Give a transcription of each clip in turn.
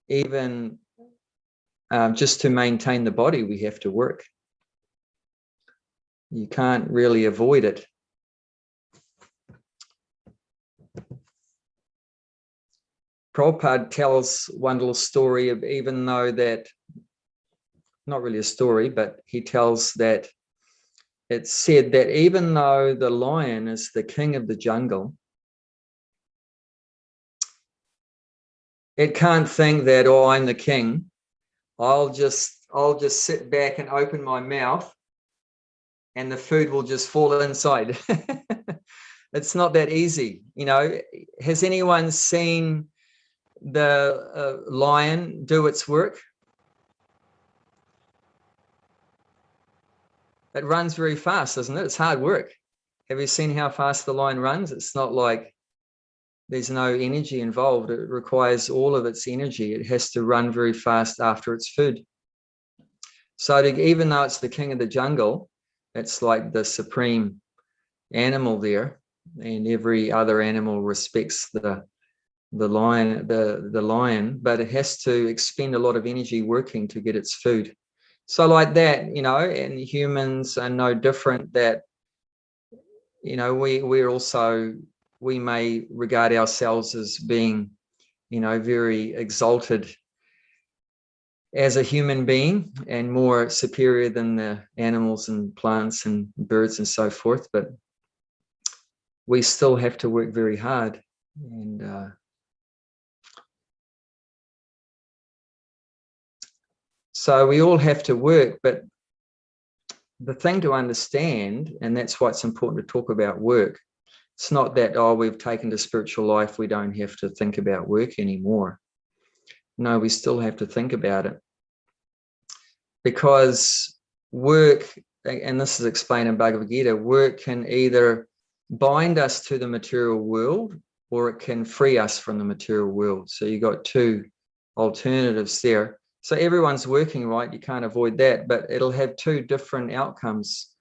even just to maintain the body, we have to work. You can't really avoid it. Prabhupada tells one little story of, even though that, not really a story, but he tells that it's said that even though the lion is the king of the jungle, it can't think that, oh, I'm the king. I'll just sit back and open my mouth and the food will just fall inside. It's not that easy. You know, has anyone seen the lion do its work? It runs very fast, doesn't it? It's hard work. Have you seen how fast the lion runs? It's not like there's no energy involved. It requires all of its energy. It has to run very fast after its food. So even though it's the king of the jungle, it's like the supreme animal there, and every other animal respects the lion, but it has to expend a lot of energy working to get its food. So like that, you know, and humans are no different. That, you know, we may regard ourselves as being, you know, very exalted as a human being and more superior than the animals and plants and birds and so forth, but we still have to work very hard. And so we all have to work, but the thing to understand, and that's why it's important to talk about work, it's not that, oh, we've taken to spiritual life, we don't have to think about work anymore. No, we still have to think about it. Because work, and this is explained in Bhagavad Gita, work can either bind us to the material world or it can free us from the material world. So you got two alternatives there. So everyone's working, right? You can't avoid that, but it'll have two different outcomes.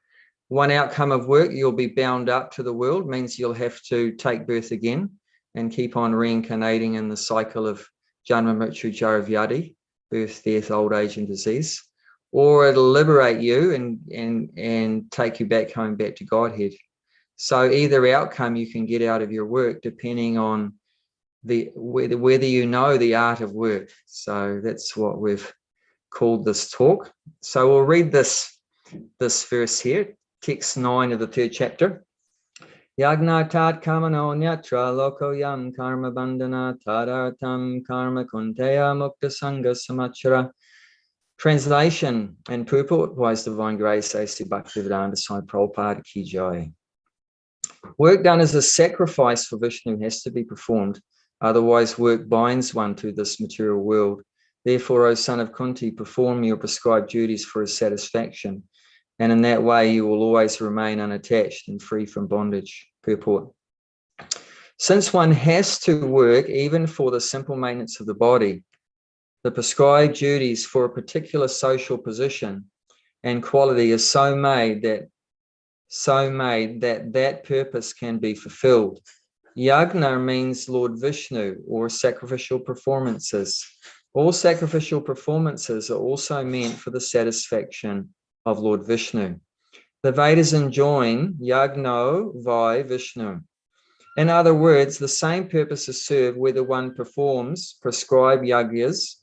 One outcome of work, you'll be bound up to the world, means you'll have to take birth again and keep on reincarnating in the cycle of Janma Mrityu Jara Vyadi, birth, death, old age, and disease. Or it'll liberate you and take you back home, back to Godhead. So either outcome you can get out of your work, depending on whether you know the art of work. So that's what we've called this talk. So we'll read this verse here, text 9 of the 3rd chapter. Yagna tat kamano nyatra loko yam karma bandhana tadartam karma kunteya mukta sangha samachara. Translation and purport by His Divine Grace A.C. Bhaktivedanta Swami Prabhupada Ki Jai. Work done as a sacrifice for Vishnu has to be performed, otherwise work binds one to this material world. Therefore, O son of Kunti, perform your prescribed duties for his satisfaction, and in that way you will always remain unattached and free from bondage. Purport. Since one has to work even for the simple maintenance of the body, the prescribed duties for a particular social position and quality is so made that that purpose can be fulfilled. Yagna means Lord Vishnu, or sacrificial performances. All sacrificial performances are also meant for the satisfaction of Lord Vishnu. The Vedas enjoin yagno vai Vishnu. In other words, the same purpose is served whether one performs prescribed yagyas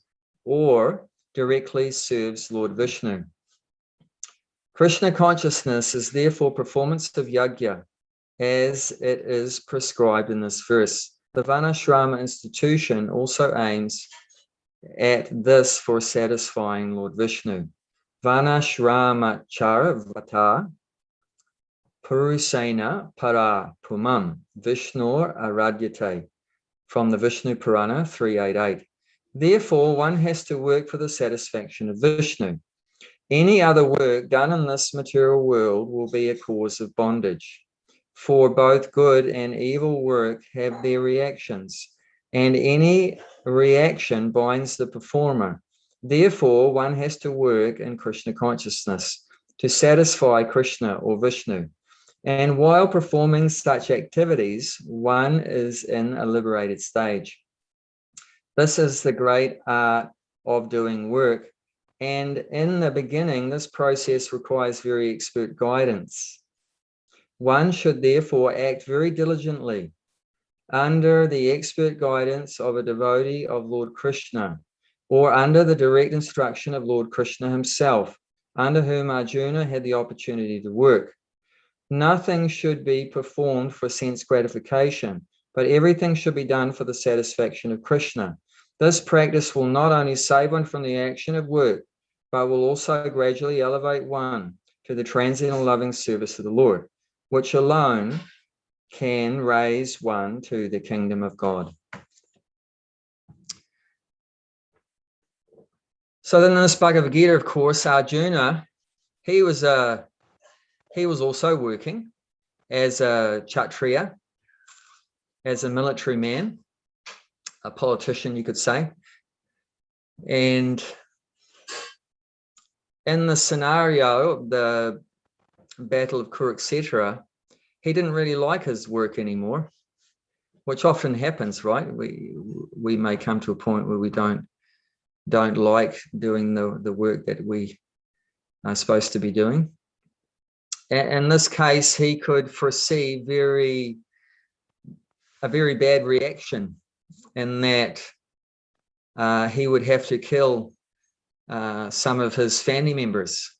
or directly serves Lord Vishnu. Krishna consciousness is therefore performance of yagya, as it is prescribed in this verse. The Varnashrama institution also aims at this for satisfying Lord Vishnu. Varnashrama chara vata purusena para pumam Vishnur aradyate, from the Vishnu Purana 388. Therefore, one has to work for the satisfaction of Vishnu. Any other work done in this material world will be a cause of bondage. For both good and evil work have their reactions, and any reaction binds the performer. Therefore, one has to work in Krishna consciousness to satisfy Krishna or Vishnu. And while performing such activities, one is in a liberated stage. This is the great art of doing work. And in the beginning, this process requires very expert guidance. One should therefore act very diligently under the expert guidance of a devotee of Lord Krishna, or under the direct instruction of Lord Krishna himself, under whom Arjuna had the opportunity to work. Nothing should be performed for sense gratification, but everything should be done for the satisfaction of Krishna. This practice will not only save one from the action of work, but will also gradually elevate one to the transcendental loving service of the Lord, which alone can raise one to the kingdom of God. So then in this Bhagavad Gita, of course, Arjuna, he was also working as a Kshatriya, as a military man, a politician, you could say. And in the scenario of the Battle of Kurukshetra, he didn't really like his work anymore, which often happens, right? We may come to a point where we don't like doing the work that we are supposed to be doing. In this case, he could foresee a very bad reaction, in that he would have to kill some of his family members,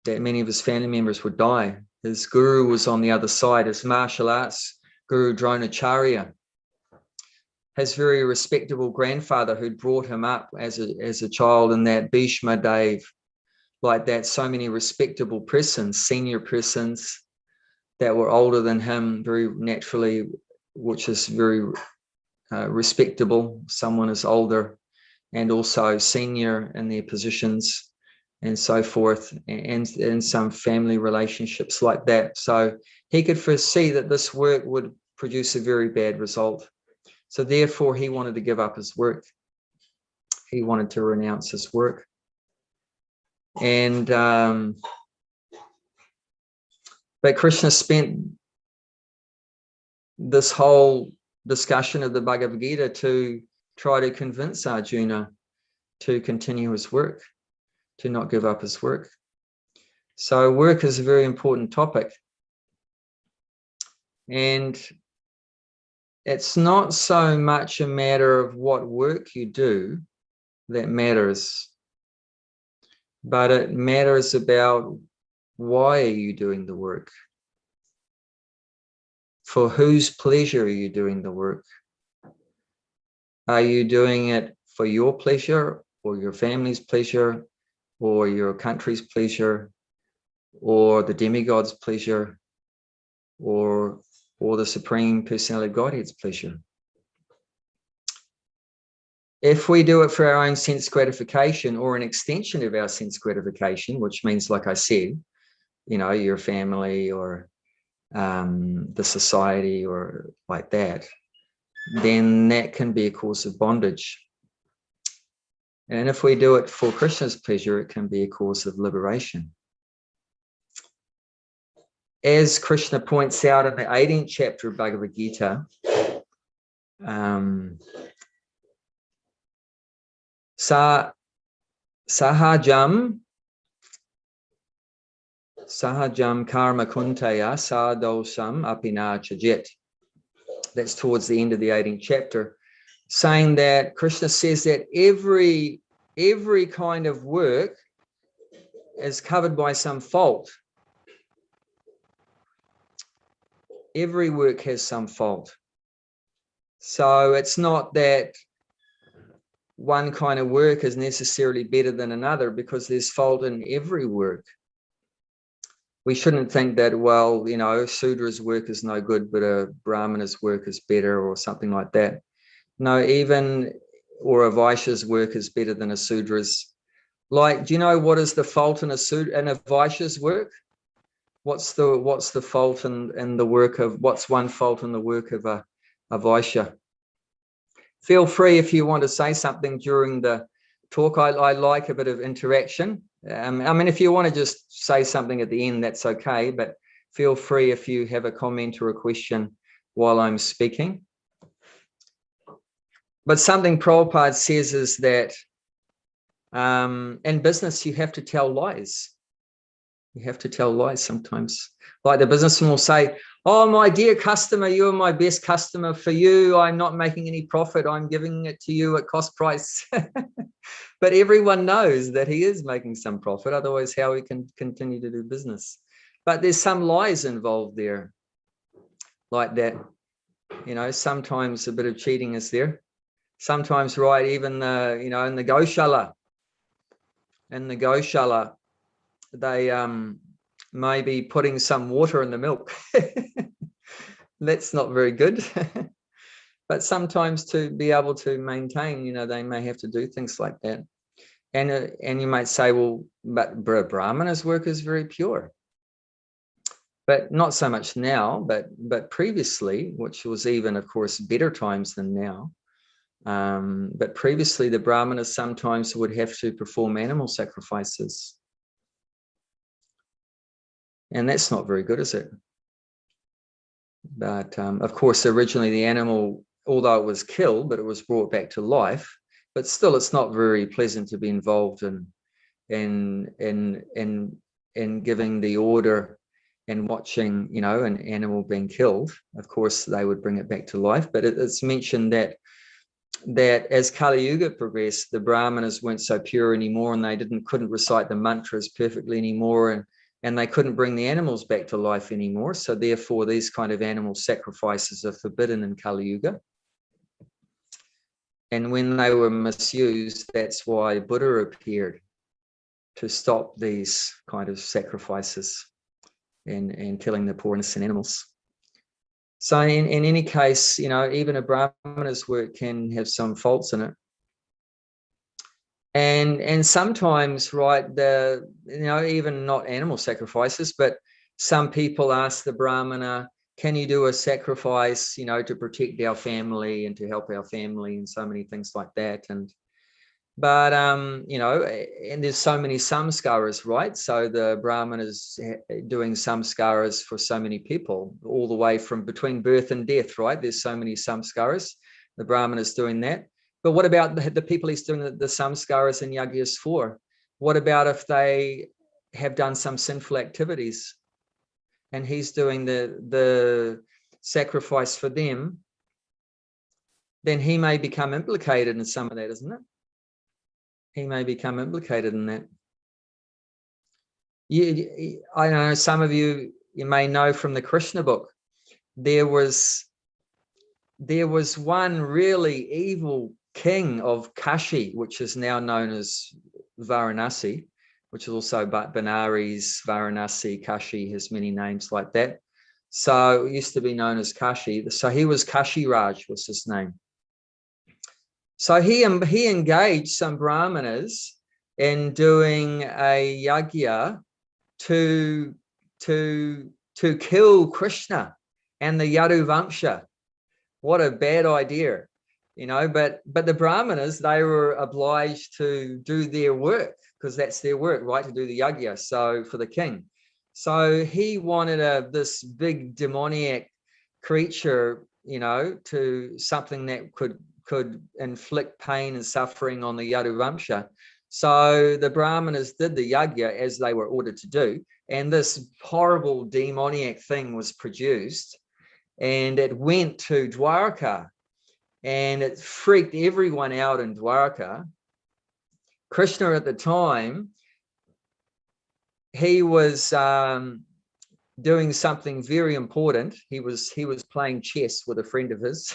that many of his family members would die. His guru was on the other side, his martial arts guru Dronacharya, his very respectable grandfather who'd brought him up as a child, in that Bhishma Dev, like that, so many respectable persons, senior persons that were older than him, very naturally, which is very respectable. Someone is older and also senior in their positions and so forth, and in some family relationships like that. So he could foresee that this work would produce a very bad result. So therefore, he wanted to give up his work. He wanted to renounce his work. And but Krishna spent this whole discussion of the Bhagavad Gita to try to convince Arjuna to continue his work, to not give up his work. So work is a very important topic. And it's not so much a matter of what work you do that matters, but it matters about why are you doing the work? For whose pleasure are you doing the work? Are you doing it for your pleasure, or your family's pleasure, or your country's pleasure, or the demigod's pleasure, or the Supreme Personality of Godhead's pleasure? If we do it for our own sense gratification, or an extension of our sense gratification, which means, like I said, your family or the society or like that, then that can be a cause of bondage. And if we do it for Krishna's pleasure, it can be a cause of liberation. As Krishna points out in the 18th chapter of Bhagavad Gita, sahajam karma kuntaya sadosam apina chajet. That's towards the end of the 18th chapter, saying that Krishna says that every kind of work is covered by some fault. Every work has some fault. So it's not that one kind of work is necessarily better than another, because there's fault in every work. We shouldn't think that, well, Sudra's work is no good, but a Brahmana's work is better, or something like that. No, or a Vaishya's work is better than a Sudra's. Like, do you know what is the fault in a Vaishya's work? What's the fault in the work of, what's one fault in the work of a Vaishya? Feel free if you want to say something during the talk. I like a bit of interaction. If you want to just say something at the end, that's okay, but feel free if you have a comment or a question while I'm speaking. But something Prabhupada says is that in business, you have to tell lies. You have to tell lies sometimes. Like the businessman will say, oh, my dear customer, you're my best customer. For you, I'm not making any profit. I'm giving it to you at cost price. But everyone knows that he is making some profit. Otherwise, how he can continue to do business? But there's some lies involved there, like that. You know, sometimes a bit of cheating is there. Sometimes, right, even the, you know, in the Goshala, they may be putting some water in the milk. That's not very good. But sometimes to be able to maintain, you know, they may have to do things like that. And you might say, well, but Brahmana's work is very pure. But not so much now, but previously, which was even, of course, better times than now. But previously, the Brahmanas sometimes would have to perform animal sacrifices. And that's not very good, is it? But of course, originally the animal, although it was killed, but it was brought back to life. But still, it's not very pleasant to be involved in giving the order and watching, you know, an animal being killed. Of course, they would bring it back to life. But it's mentioned that as Kali Yuga progressed, the Brahmanas weren't so pure anymore, and they couldn't recite the mantras perfectly anymore, and they couldn't bring the animals back to life anymore. So therefore, these kind of animal sacrifices are forbidden in Kali Yuga. And when they were misused, that's why Buddha appeared, to stop these kind of sacrifices and killing the poor innocent animals. So in any case, you know, even a Brahmana's work can have some faults in it. And sometimes, right, you know, even not animal sacrifices, but some people ask the Brahmana, can you do a sacrifice, you know, to protect our family and to help our family, and so many things like that. But you know, and there's so many samskaras, right? So the Brahman is doing samskaras for so many people, all the way from between birth and death, right? There's so many samskaras. The Brahman is doing that. But what about the people he's doing the samskaras and yagyas for? What about if they have done some sinful activities and he's doing the sacrifice for them? Then he may become implicated in some of that, isn't it? He may become implicated in that. I know some of you may know from the Krishna book, there was one really evil king of Kashi, which is now known as Varanasi, which is also Benares, Varanasi, Kashi, has many names like that. So it used to be known as Kashi. So he was Kashi Raj, was his name. So he engaged some Brahmanas in doing a yagya to kill Krishna and the Yadu Vamsha. What a bad idea, you know. But the Brahmanas, they were obliged to do their work, because that's their work, right, to do the yagya. So for the king, so he wanted this big demoniac creature, you know, to something that could inflict pain and suffering on the Yadu Vamsha. So the Brahmanas did the yagya as they were ordered to do, and this horrible demoniac thing was produced, and it went to Dwarka, and it freaked everyone out in Dwarka. Krishna at the time, he was doing something very important. He was playing chess with a friend of his.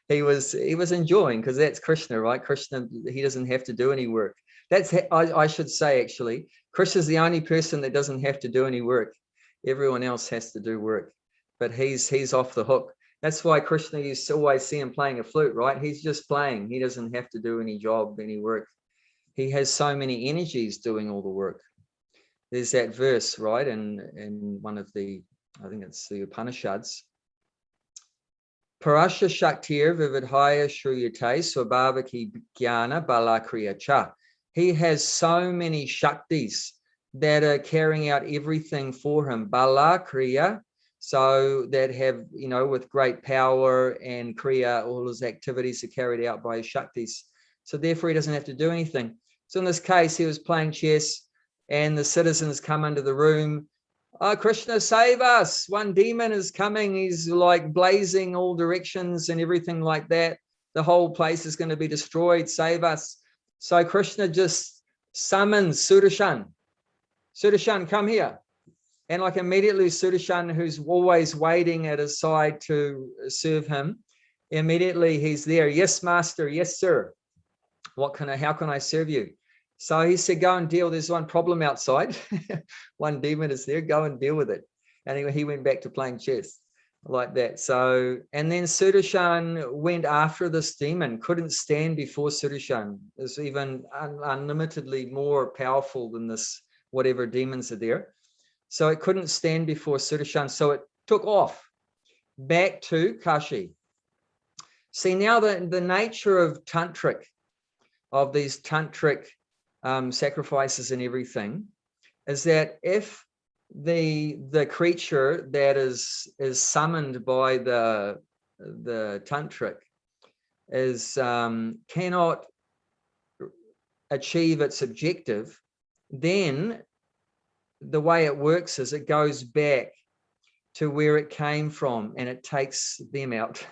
He was enjoying, because that's Krishna, right? Krishna, he doesn't have to do any work. I should say, actually, Krishna's the only person that doesn't have to do any work. Everyone else has to do work, but he's off the hook. That's why Krishna, you always see him playing a flute, right? He's just playing. He doesn't have to do any job, any work. He has so many energies doing all the work. There's that verse, right, in one of the, I think it's the Upanishads. Parasha Shaktir Vividhaya Shruyate Swabhavaki Jnana Balakriya Cha. He has so many Shaktis that are carrying out everything for him. Balakriya so that have, with great power and Kriya, all his activities are carried out by his Shaktis. So therefore he doesn't have to do anything. So in this case, he was playing chess and the citizens come into the room. Oh, Krishna, save us. One demon is coming. He's like blazing all directions and everything like that. The whole place is going to be destroyed. Save us. So Krishna just summons Sudarshan. Sudarshan, come here. And like immediately Sudarshan, who's always waiting at his side to serve him, immediately he's there. Yes, master. Yes, sir. How can I serve you? So he said, go and deal. There's one problem outside. One demon is there. Go and deal with it. And he went back to playing chess like that. So, and then Sudarshan went after this demon, couldn't stand before Sudarshan. Is even unlimitedly more powerful than this, whatever demons are there. So it couldn't stand before Sudarshan. So it took off back to Kashi. See, now the nature of tantric, of these tantric sacrifices and everything, is that if the creature that is summoned by the tantric is cannot achieve its objective, then the way it works is it goes back to where it came from and it takes them out.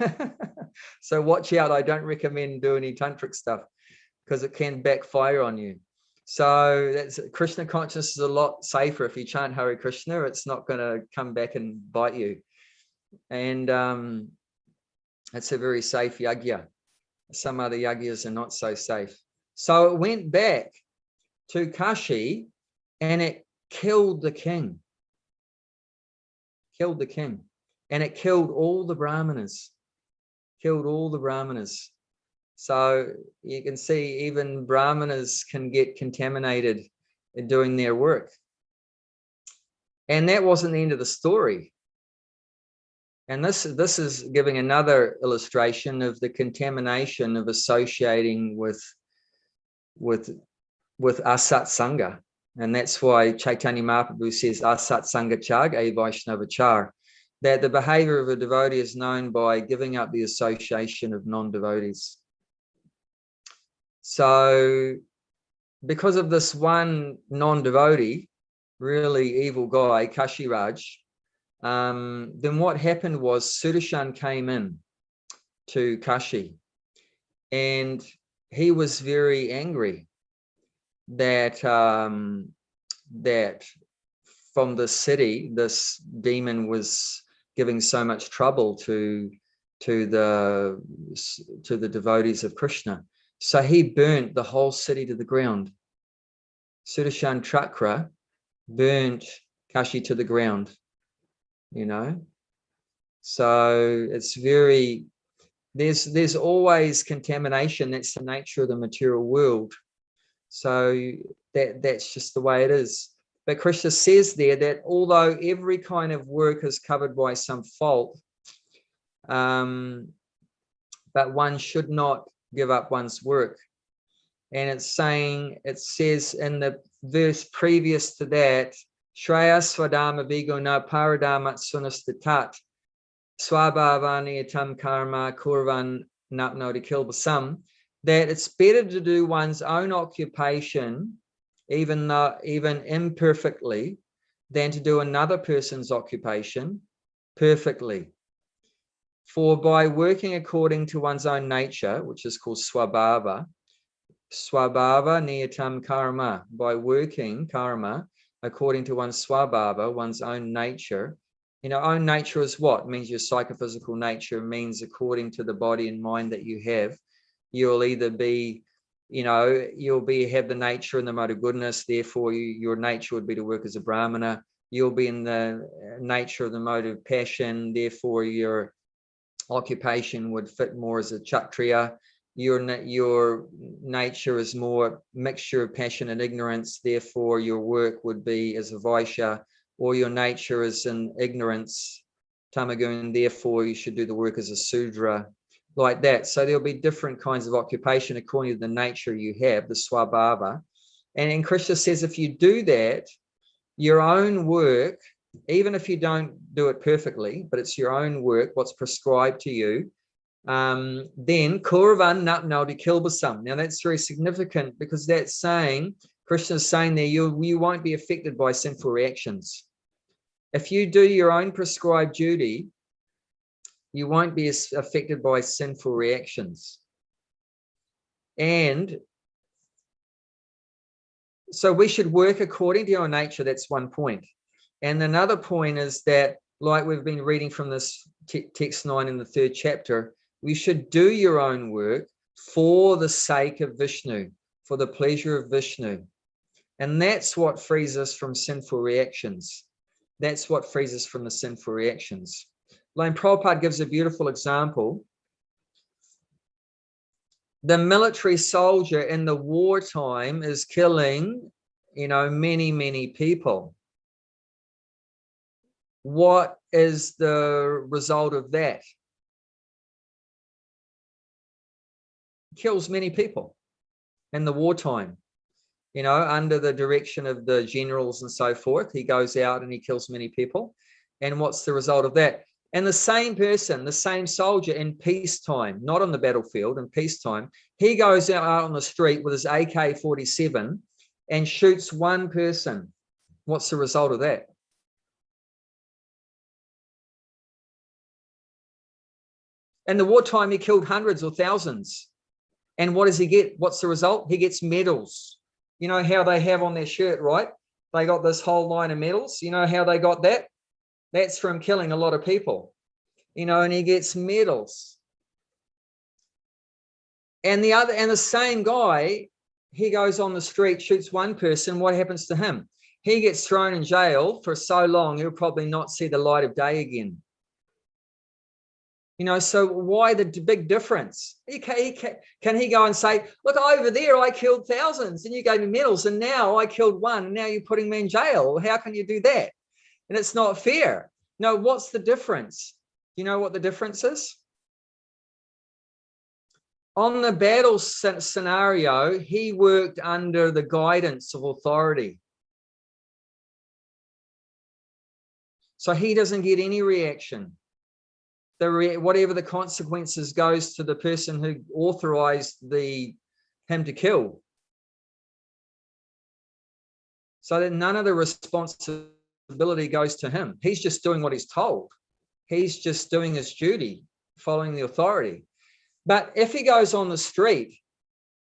So watch out. I don't recommend doing any tantric stuff because it can backfire on you. So that's Krishna consciousness is a lot safer. If you chant Hare Krishna, it's not going to come back and bite you. And it's a very safe yajna. Some other yajnas are not so safe. So it went back to Kashi and it killed the king. Killed the king. And it killed all the brahmanas. Killed all the brahmanas. So you can see even brahmanas can get contaminated in doing their work. And that wasn't the end of the story. And this is giving another illustration of the contamination of associating with asat sangha. And that's why Chaitanya Mahaprabhu says asat sangha chag a Vaishnava char, that the behavior of a devotee is known by giving up the association of non-devotees. So because of this one non-devotee, really evil guy, Kashiraj, then what happened was Sudarshan came in to Kashi and he was very angry that that from the city, this demon was giving so much trouble to the devotees of Krishna. So he burnt the whole city to the ground. Sudarshan Chakra burnt Kashi to the ground, So it's very, there's always contamination. That's the nature of the material world. So that's just the way it is. But Krishna says there that although every kind of work is covered by some fault, but one should not give up one's work. And it says in the verse previous to that, Shreya Swadama Viguna Paradamat Sunastatat Swabhavani Atam Karma Kurvan Napnoti Kilbasam, that it's better to do one's own occupation, even imperfectly, than to do another person's occupation perfectly. For by working according to one's own nature, which is called swabhava niyatam karma, by working karma according to one's swabhava, one's own nature. Own nature is what? It means your psychophysical nature, means according to the body and mind that you have. You'll either be, have the nature and the mode of goodness, therefore your nature would be to work as a brahmana. You'll be in the nature of the mode of passion, therefore your occupation would fit more as a kshatriya. Your nature is more mixture of passion and ignorance, therefore your work would be as a vaishya, or your nature is in ignorance, tamagun, therefore you should do the work as a sudra, like that. So there'll be different kinds of occupation according to the nature you have, the swabhava. And Krishna says if you do that, your own work even if you don't do it perfectly, but it's your own work, what's prescribed to you, then Kurvan Napnaldi Kilbasam. Now that's very significant, because that's saying, Krishna's saying there, you won't be affected by sinful reactions. If you do your own prescribed duty, you won't be affected by sinful reactions. And so we should work according to our nature. That's one point. And another point is that, like we've been reading from this text 9 in the 3rd chapter, we should do your own work for the sake of Vishnu, for the pleasure of Vishnu. And that's what frees us from sinful reactions. That's what frees us from the sinful reactions. Like Prabhupada gives a beautiful example. The military soldier in the wartime is killing, many, many people. What is the result of that? Kills many people in the wartime, under the direction of the generals and so forth. He goes out and he kills many people. And what's the result of that? And the same person, the same soldier in peacetime, not on the battlefield, in peacetime, he goes out on the street with his AK-47 and shoots one person. What's the result of that? In the wartime, he killed hundreds or thousands. And what does he get? What's the result? He gets medals. You know how they have on their shirt, right? They got this whole line of medals. You know how they got that? That's from killing a lot of people, and he gets medals. And the same guy, he goes on the street, shoots one person. What happens to him? He gets thrown in jail for so long, he'll probably not see the light of day again. So why the big difference? Can he go and say, look, over there, I killed thousands and you gave me medals, and now I killed one, and now you're putting me in jail. How can you do that? And it's not fair. No, what's the difference? You know what the difference is? On the battle scenario, he worked under the guidance of authority. So he doesn't get any reaction. Whatever the consequences goes to the person who authorized him to kill. So that none of the responsibility goes to him. He's just doing what he's told. He's just doing his duty, following the authority. But if he goes on the street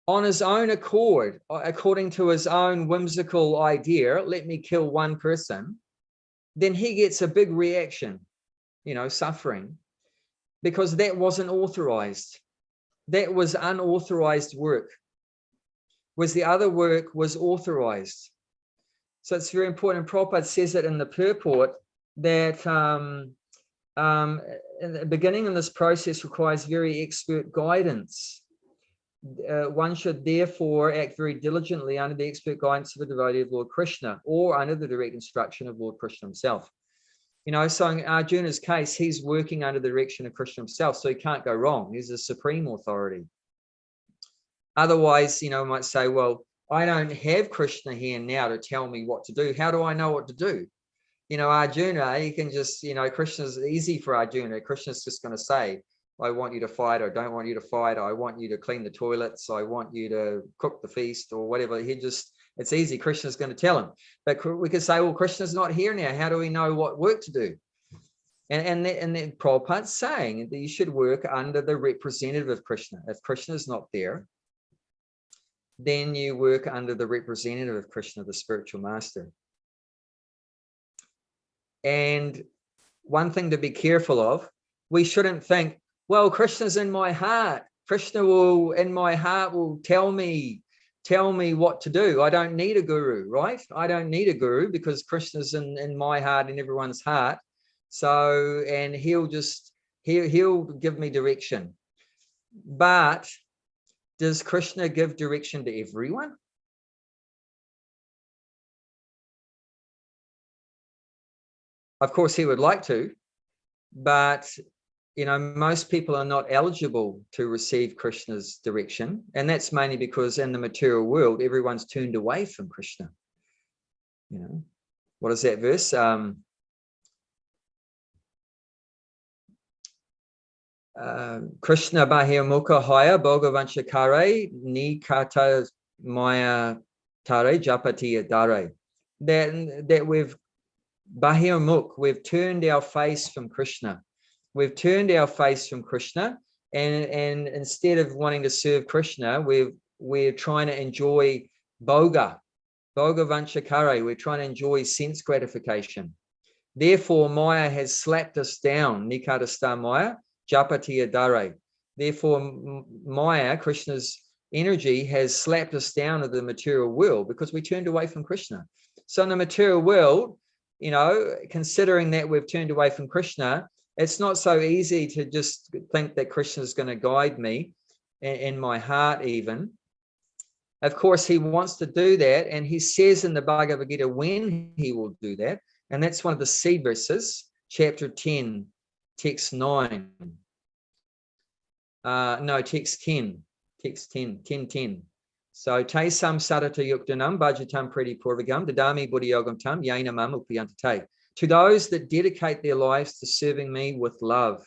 on his own accord, according to his own whimsical idea, let me kill one person, then he gets a big reaction, suffering, because that wasn't authorized. That was unauthorized work, whereas the other work was authorized. So it's very important. Prabhupada says it in the purport that in the beginning of this process requires very expert guidance. One should therefore act very diligently under the expert guidance of a devotee of Lord Krishna, or under the direct instruction of Lord Krishna himself. So in Arjuna's case, he's working under the direction of Krishna himself, so he can't go wrong. He's a supreme authority. Otherwise, we might say, well, I don't have Krishna here now to tell me what to do. How do I know what to do? Arjuna, he can just, Krishna's easy for Arjuna. Krishna's just going to say, I want you to fight, or don't want you to fight. I want you to clean the toilets. I want you to cook the feast, or whatever. It's easy. Krishna's going to tell him. But we could say, well, Krishna's not here now. How do we know what work to do? And then Prabhupada's saying that you should work under the representative of Krishna. If Krishna's not there, then you work under the representative of Krishna, the spiritual master. And one thing to be careful of, we shouldn't think, well, Krishna's in my heart. Krishna in my heart will tell me what to do. I don't need a guru, right? I don't need a guru, because Krishna's in my heart, in everyone's heart. So, and he'll give me direction. But does Krishna give direction to everyone? Of course, he would like to, but most people are not eligible to receive Krishna's direction. And that's mainly because in the material world, everyone's turned away from Krishna. What is that verse? Krishna Bahir Mukha Haya Bhagavanchakare Ni Kata Maya Tare Japati Dare. That we've Bahir Mukh, we've turned our face from Krishna. We've turned our face from Krishna, and instead of wanting to serve Krishna, we're trying to enjoy Bhagavanchakare. We're trying to enjoy sense gratification. Therefore, Maya has slapped us down. Nikatasta Maya, Japatiya Dare. Therefore, Maya, Krishna's energy, has slapped us down to the material world because we turned away from Krishna. So in the material world, considering that we've turned away from Krishna, it's not so easy to just think that Krishna is going to guide me in my heart even. Of course, he wants to do that, and he says in the Bhagavad Gita when he will do that. And that's one of the seed verses, chapter 10, text 9. Text 10. Text 10. So, te sam sadata yuktanam bhajatam preti purvagam dadami buddhiyogam tam yainamam upiyantate. To those that dedicate their lives to serving me with love,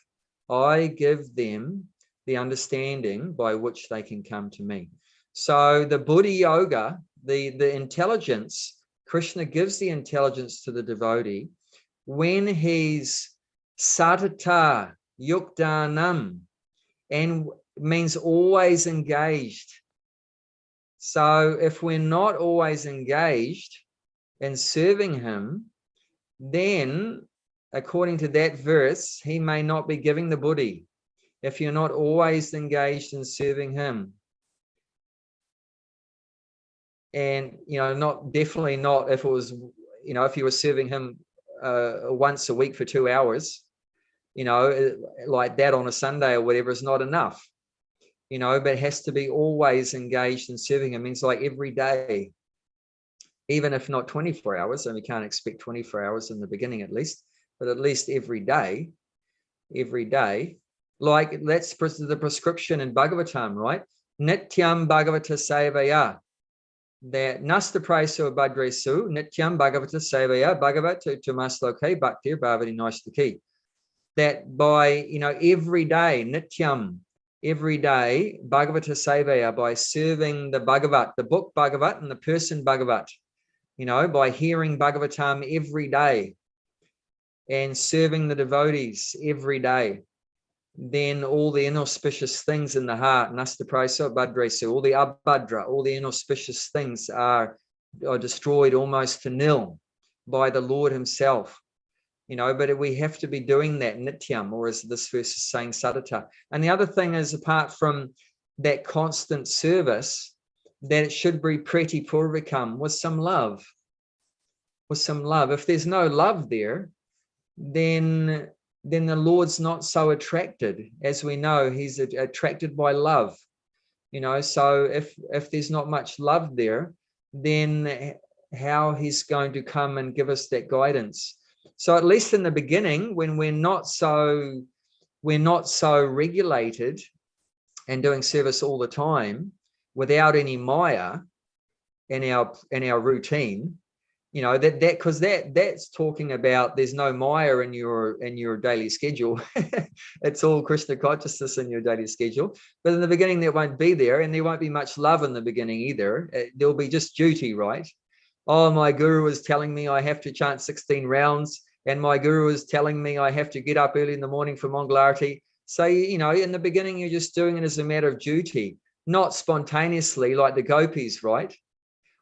I give them the understanding by which they can come to me. So the Buddha yoga, the intelligence, Krishna gives the intelligence to the devotee when he's satata yuktanam, and means always engaged. So if we're not always engaged in serving him, then according to that verse, he may not be giving the buddhi. If you're not always engaged in serving him, and definitely not if it was, if you were serving him once a week for 2 hours, like that on a Sunday or whatever is not enough, but it has to be always engaged in serving him. It means like every day, even if not 24 hours, and we can't expect 24 hours in the beginning at least, but at least every day, like that's the prescription in Bhagavatam, right? Nityam Bhagavata Sevaya. That nasta praiso badresu nityam bhagavata sevaya bhagavata tumasloke bhaktir bhavati nostaki. That by every day, nityam, every day, bhagavata sevaya, by serving the Bhagavat, the book Bhagavat and the person Bhagavat, by hearing Bhagavatam every day and serving the devotees every day, then all the inauspicious things in the heart, nasta praiso badresu, all the abhadra, all the inauspicious things are destroyed almost to nil by the Lord himself. But we have to be doing that nityam, or as this verse is saying, sadata. And the other thing is, apart from that constant service, that it should be preti purvikam, with some love. If there's no love there, then the Lord's not so attracted. As we know, he's attracted by love. So if there's not much love there, then how he's going to come and give us that guidance. So at least in the beginning, when we're not so regulated and doing service all the time without any maya in our routine, because that's talking about there's no maya in your daily schedule. It's all Krishna consciousness in your daily schedule. But in the beginning, there won't be there, and there won't be much love in the beginning either. There'll be just duty, right? Oh, my guru is telling me I have to chant 16 rounds, and my guru is telling me I have to get up early in the morning for Mangalarti. So, in the beginning, you're just doing it as a matter of duty, not spontaneously like the gopis, right?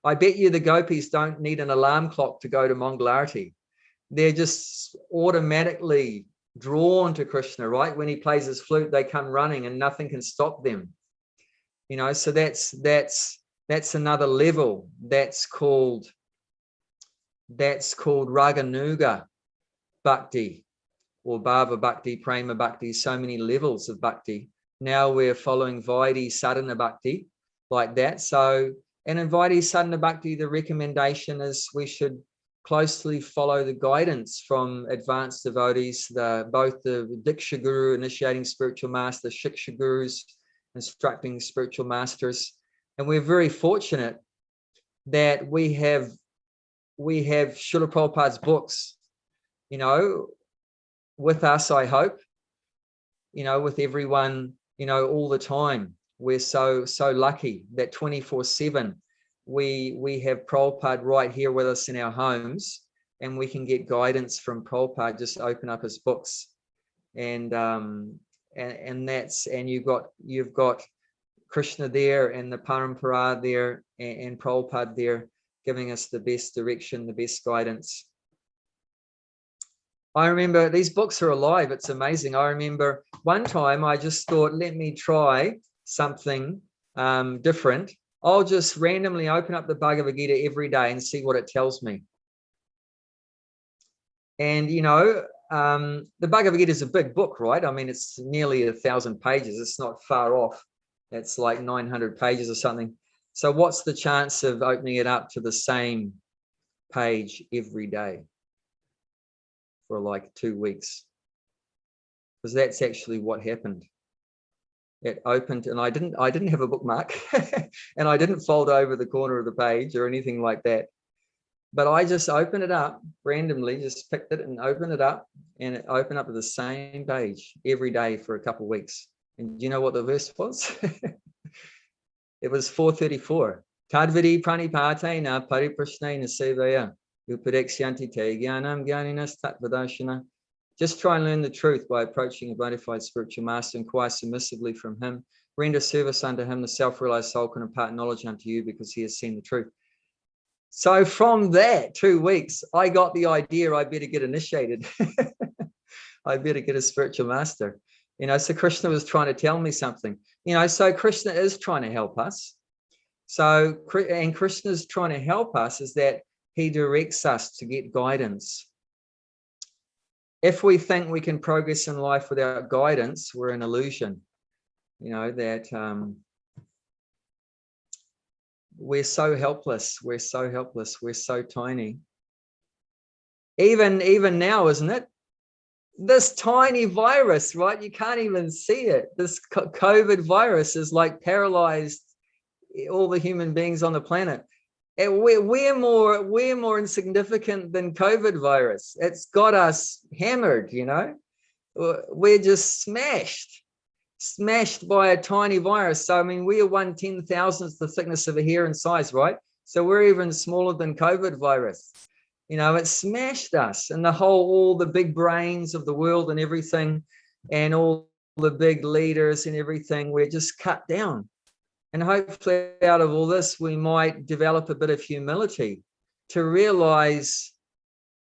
I bet you the gopis don't need an alarm clock to go to Mangalarti. They're just automatically drawn to Krishna, right? When he plays his flute, they come running and nothing can stop them. So that's another level. That's called Raganuga Bhakti, or Bhava Bhakti, Prema Bhakti, so many levels of Bhakti. Now we're following Vaidhi Sadhana Bhakti like that. So, and in Vaidhi Sadhana Bhakti, the recommendation is we should closely follow the guidance from advanced devotees, both the Diksha Guru, initiating spiritual master, Shiksha Gurus, instructing spiritual masters. And we're very fortunate that we have Srila Prabhupada's books, with us, I hope. with everyone, all the time. We're so lucky that 24/7 we have Prabhupada right here with us in our homes, and we can get guidance from Prabhupada. Just open up his books, and you've got Krishna there, and the Parampara there, and Prabhupada there, giving us the best direction, the best guidance. I remember these books are alive. It's amazing. I remember one time I just thought, let me try something different. I'll just randomly open up the Bhagavad Gita every day and see what it tells me. And, the Bhagavad Gita is a big book, right? I mean, it's nearly 1,000 pages. It's not far off. It's like 900 pages or something. So what's the chance of opening it up to the same page every day for like 2 weeks? Because that's actually what happened. It opened, and I didn't have a bookmark and I didn't fold over the corner of the page or anything like that. But I just opened it up randomly, just picked it and opened it up, and it opened up to the same page every day for a couple of weeks. And do you know what the verse was? It was 434. Tadvidi pranipatena pariprashnena sevaya upadekshyanti te jnanam jnaninas tatvadashana. Just try and learn the truth by approaching a bona fide spiritual master, inquire submissively from him, render service unto him. The self-realized soul can impart knowledge unto you because he has seen the truth. So from that 2 weeks, I got the idea I better get initiated. I better get a spiritual master. So Krishna was trying to tell me something. So Krishna is trying to help us. And Krishna's trying to help us is that he directs us to get guidance. If we think we can progress in life without guidance, we're an illusion. We're so helpless. We're so helpless. We're so tiny. Even now, isn't it? This tiny virus, right? You can't even see it. This COVID virus is like paralyzed all the human beings on the planet. And we're more insignificant than COVID virus. It's got us hammered, We're just smashed by a tiny virus. So, I mean, we are 1/10,000th the thickness of a hair in size, right? So we're even smaller than COVID virus. It smashed us, and all the big brains of the world and everything, and all the big leaders and everything, we're just cut down. And hopefully out of all this, we might develop a bit of humility to realize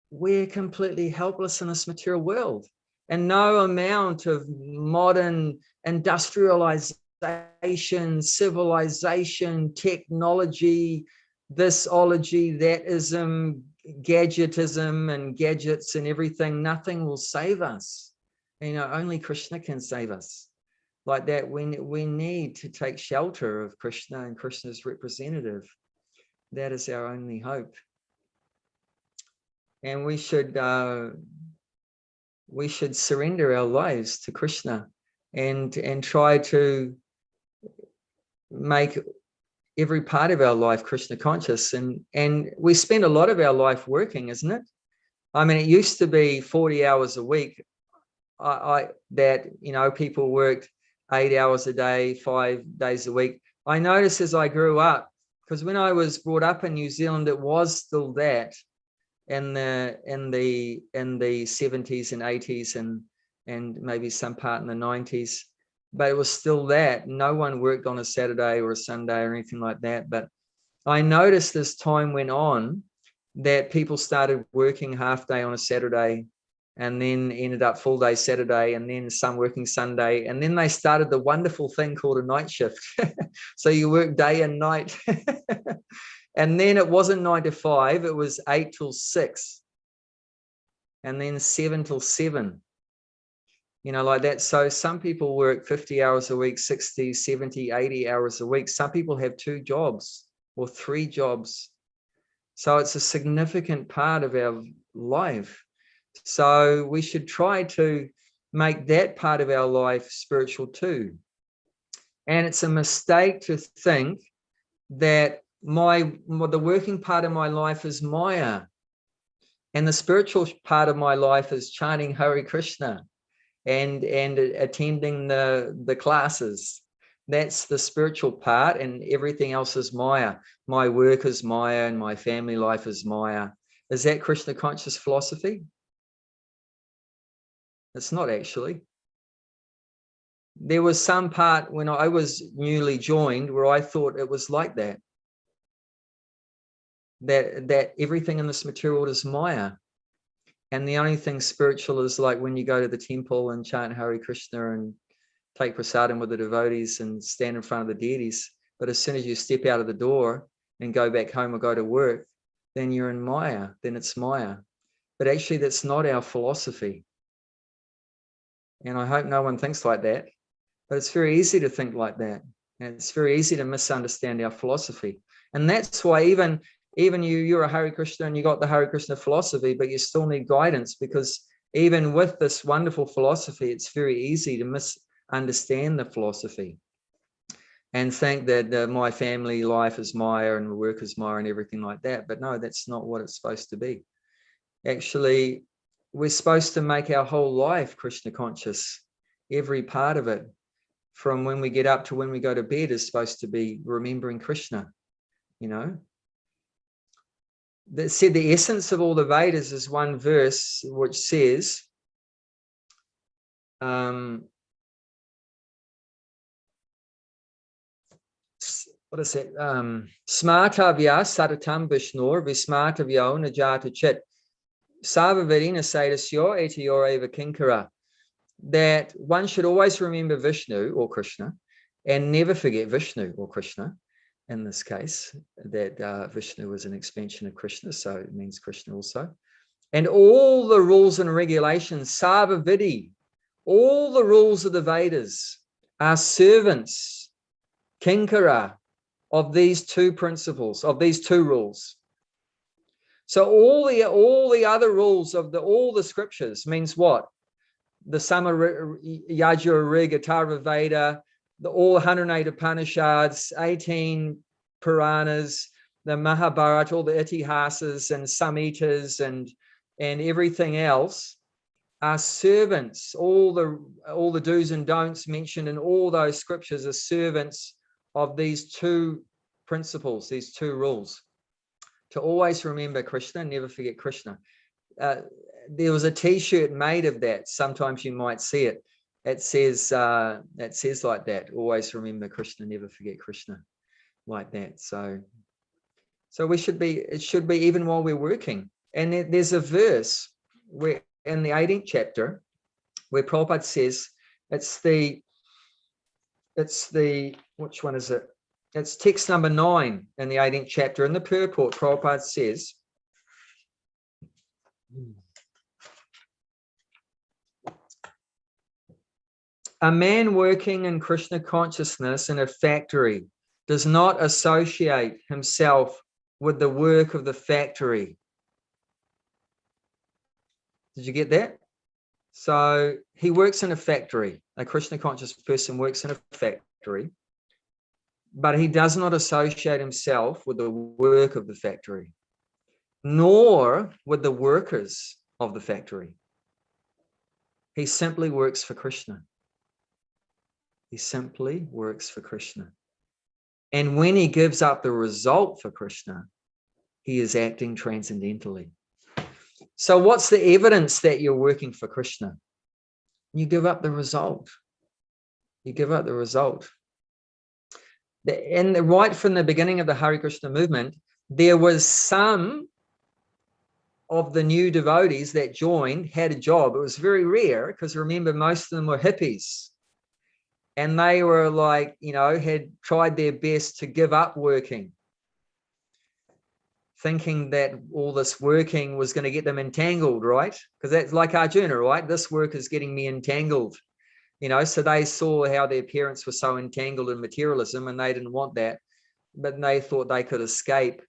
we're completely helpless in this material world. And no amount of modern industrialization, civilization, technology, thisology, that-ism, gadgetism and gadgets and everything, nothing will save us. Only Krishna can save us. Like that, we need to take shelter of Krishna and Krishna's representative. That is our only hope. And we should surrender our lives to Krishna and try to make every part of our life Krishna conscious. And we spend a lot of our life working, isn't it? I mean, it used to be 40 hours a week. People worked 8 hours a day, 5 days a week. I noticed as I grew up, because when I was brought up in New Zealand, it was still that in the 70s and 80s and maybe some part in the 90s. But it was still that. No one worked on a Saturday or a Sunday or anything like that. But I noticed as time went on that people started working half day on a Saturday and then ended up full day Saturday, and then some working Sunday. And then they started the wonderful thing called a night shift. So you work day and night. And then it wasn't 9 to 5, it was 8 till 6. And then 7 till 7. Like that. So some people work 50 hours a week, 60, 70, 80 hours a week. Some people have 2 jobs or 3 jobs. So it's a significant part of our life. So we should try to make that part of our life spiritual too. And it's a mistake to think that the working part of my life is Maya, and the spiritual part of my life is chanting Hare Krishna. and attending the classes. That's the spiritual part, and everything else is Maya. My work is Maya, and my family life is Maya. Is that Krishna conscious philosophy? It's not actually. There was some part when I was newly joined where I thought it was like that. That everything in this material is Maya. And the only thing spiritual is like when you go to the temple and chant Hare Krishna and take prasadam with the devotees and stand in front of the deities. But as soon as you step out of the door and go back home or go to work, then you're in Maya, then it's Maya. But actually that's not our philosophy. And I hope no one thinks like that. But it's very easy to think like that. And it's very easy to misunderstand our philosophy. And that's why even you're a Hare Krishna and you got the Hare Krishna philosophy, but you still need guidance, because even with this wonderful philosophy, it's very easy to misunderstand the philosophy and think that my family life is Maya and work is Maya and everything like that. But no, that's not what it's supposed to be. Actually, we're supposed to make our whole life Krishna conscious. Every part of it, from when we get up to when we go to bed, is supposed to be remembering Krishna, you know. That said, the essence of all the Vedas is one verse which says, what is it? Smartavya satatam vishnur vismartavyo najata chit savavidina sadasyo etiyor eva kinkara. That one should always remember Vishnu or Krishna and never forget Vishnu or Krishna. In this case, that Vishnu is an expansion of Krishna, so it means Krishna also. And all the rules and regulations, Sarvavidi, all the rules of the Vedas are servants, Kinkara, of these two principles, of these two rules. So all the other rules of all the scriptures means what? The Sama Yajur Rig, Atharva Veda, all 108 Upanishads, 18 Puranas, the Mahabharata, all the Itihasas and Samhitas and everything else are servants. All the do's and don'ts mentioned in all those scriptures are servants of these two principles, these two rules. To always remember Krishna, never forget Krishna. There was a T-shirt made of that. Sometimes you might see it. It says like that. Always remember Krishna, never forget Krishna, like that. So we should be. It should be even while we're working. And there's a verse where in the 18th chapter where Prabhupada says it's the which one is it? It's text number 9 in the 18th chapter. In the purport, Prabhupada says, a man working in Krishna consciousness in a factory does not associate himself with the work of the factory. Did you get that? So he works in a factory. A Krishna conscious person works in a factory, but he does not associate himself with the work of the factory, nor with the workers of the factory. He simply works for Krishna. He simply works for Krishna. And when he gives up the result for Krishna, he is acting transcendentally. So what's the evidence that you're working for Krishna? You give up the result. You give up the result. And right from the beginning of the Hare Krishna movement, there was some of the new devotees that joined had a job. It was very rare because remember, most of them were hippies. And they were like, had tried their best to give up working, thinking that all this working was going to get them entangled, right? Because that's like Arjuna, right? This work is getting me entangled, so they saw how their parents were so entangled in materialism and they didn't want that, but they thought they could escape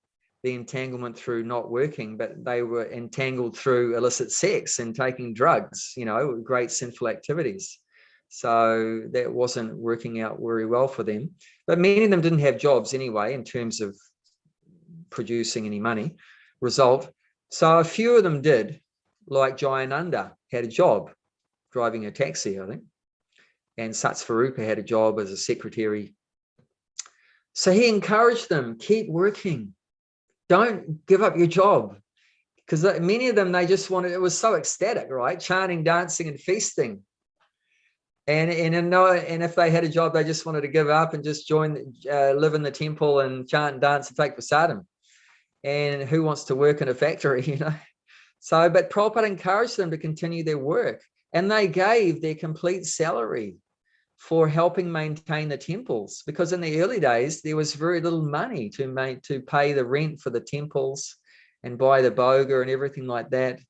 the entanglement through not working, but they were entangled through illicit sex and taking drugs, great sinful activities. So that wasn't working out very well for them. But many of them didn't have jobs anyway in terms of producing any money result. So a few of them did, like Jayananda had a job. driving a taxi, I think. And Satsvarupa had a job as a secretary. So he encouraged them, keep working. Don't give up your job. Because many of them, they just wanted, it was so ecstatic, right? Chanting, dancing, and feasting. And if they had a job, they just wanted to give up and just join, live in the temple and chant and dance and take prasadam. And who wants to work in a factory, you know? So, but Prabhupada encouraged them to continue their work, and they gave their complete salary for helping maintain the temples, because in the early days there was very little money to pay the rent for the temples and buy the bhoga and everything like that.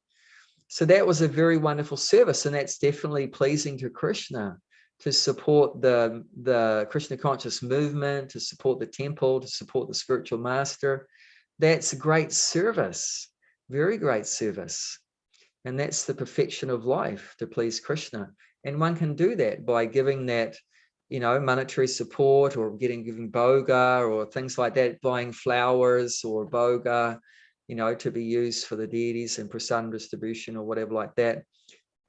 So that was a very wonderful service, and that's definitely pleasing to Krishna, to support the Krishna conscious movement, to support the temple, to support the spiritual master. That's a great service, very great service. And that's the perfection of life, to please Krishna. And one can do that by giving that, you know, monetary support, or giving bhoga or things like that, buying flowers or bhoga, you know, to be used for the deities and prasadam distribution or whatever like that.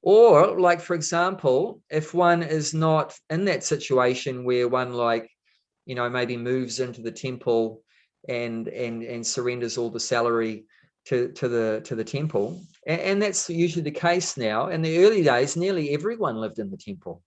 Or like, for example, if one is not in that situation where one, like, you know, maybe moves into the temple and surrenders all the salary to the temple, and that's usually the case now. In the early days, nearly everyone lived in the temple.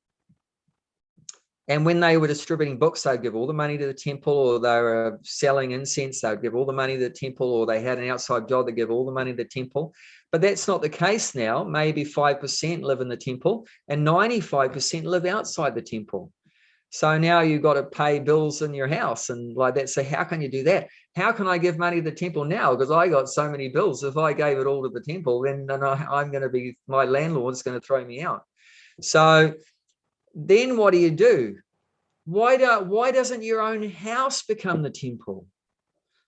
And when they were distributing books, they'd give all the money to the temple, or they were selling incense, they'd give all the money to the temple, or they had an outside job, they'd give all the money to the temple. But that's not the case now. Maybe 5% live in the temple and 95% live outside the temple. So now you've got to pay bills in your house and like that. So how can you do that? How can I give money to the temple now? Because I got so many bills. If I gave it all to the temple, then I'm going to be, my landlord's going to throw me out. So then what do? Why doesn't your own house become the temple?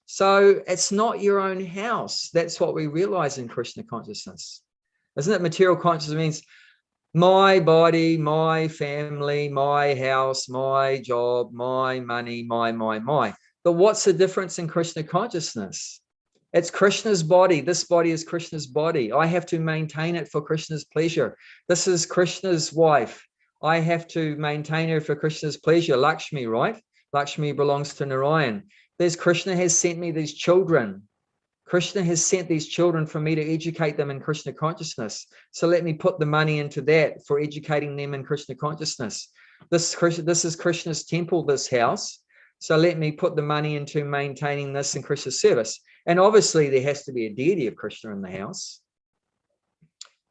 So it's not your own house. That's what we realize in Krishna consciousness. Isn't it? Material consciousness means my body, my family, my house, my job, my money, my. But what's the difference in Krishna consciousness? It's Krishna's body. This body is Krishna's body. I have to maintain it for Krishna's pleasure. This is Krishna's wife. I have to maintain her for Krishna's pleasure. Lakshmi, right? Lakshmi belongs to Narayan. Krishna has sent me these children. Krishna has sent these children for me to educate them in Krishna consciousness. So let me put the money into that for educating them in Krishna consciousness. This is Krishna's temple, this house. So let me put the money into maintaining this in Krishna's service. And obviously there has to be a deity of Krishna in the house.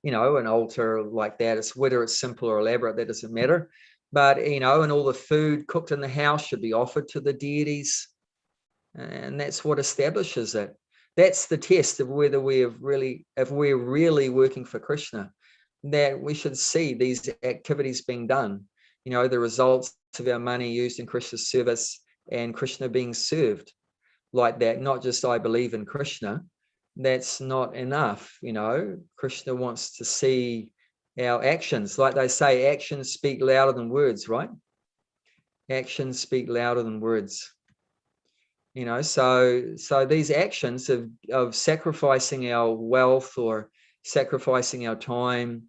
You know, an altar like that. It's whether it's simple or elaborate, that doesn't matter. But, you know, and all the food cooked in the house should be offered to the deities. And that's what establishes it. That's the test of whether if we're really working for Krishna, that we should see these activities being done. You know, the results of our money used in Krishna's service and Krishna being served like that. Not just I believe in Krishna. That's not enough. You know, Krishna wants to see our actions. Like they say, actions speak louder than words, right? Actions speak louder than words. You know, so these actions of sacrificing our wealth or sacrificing our time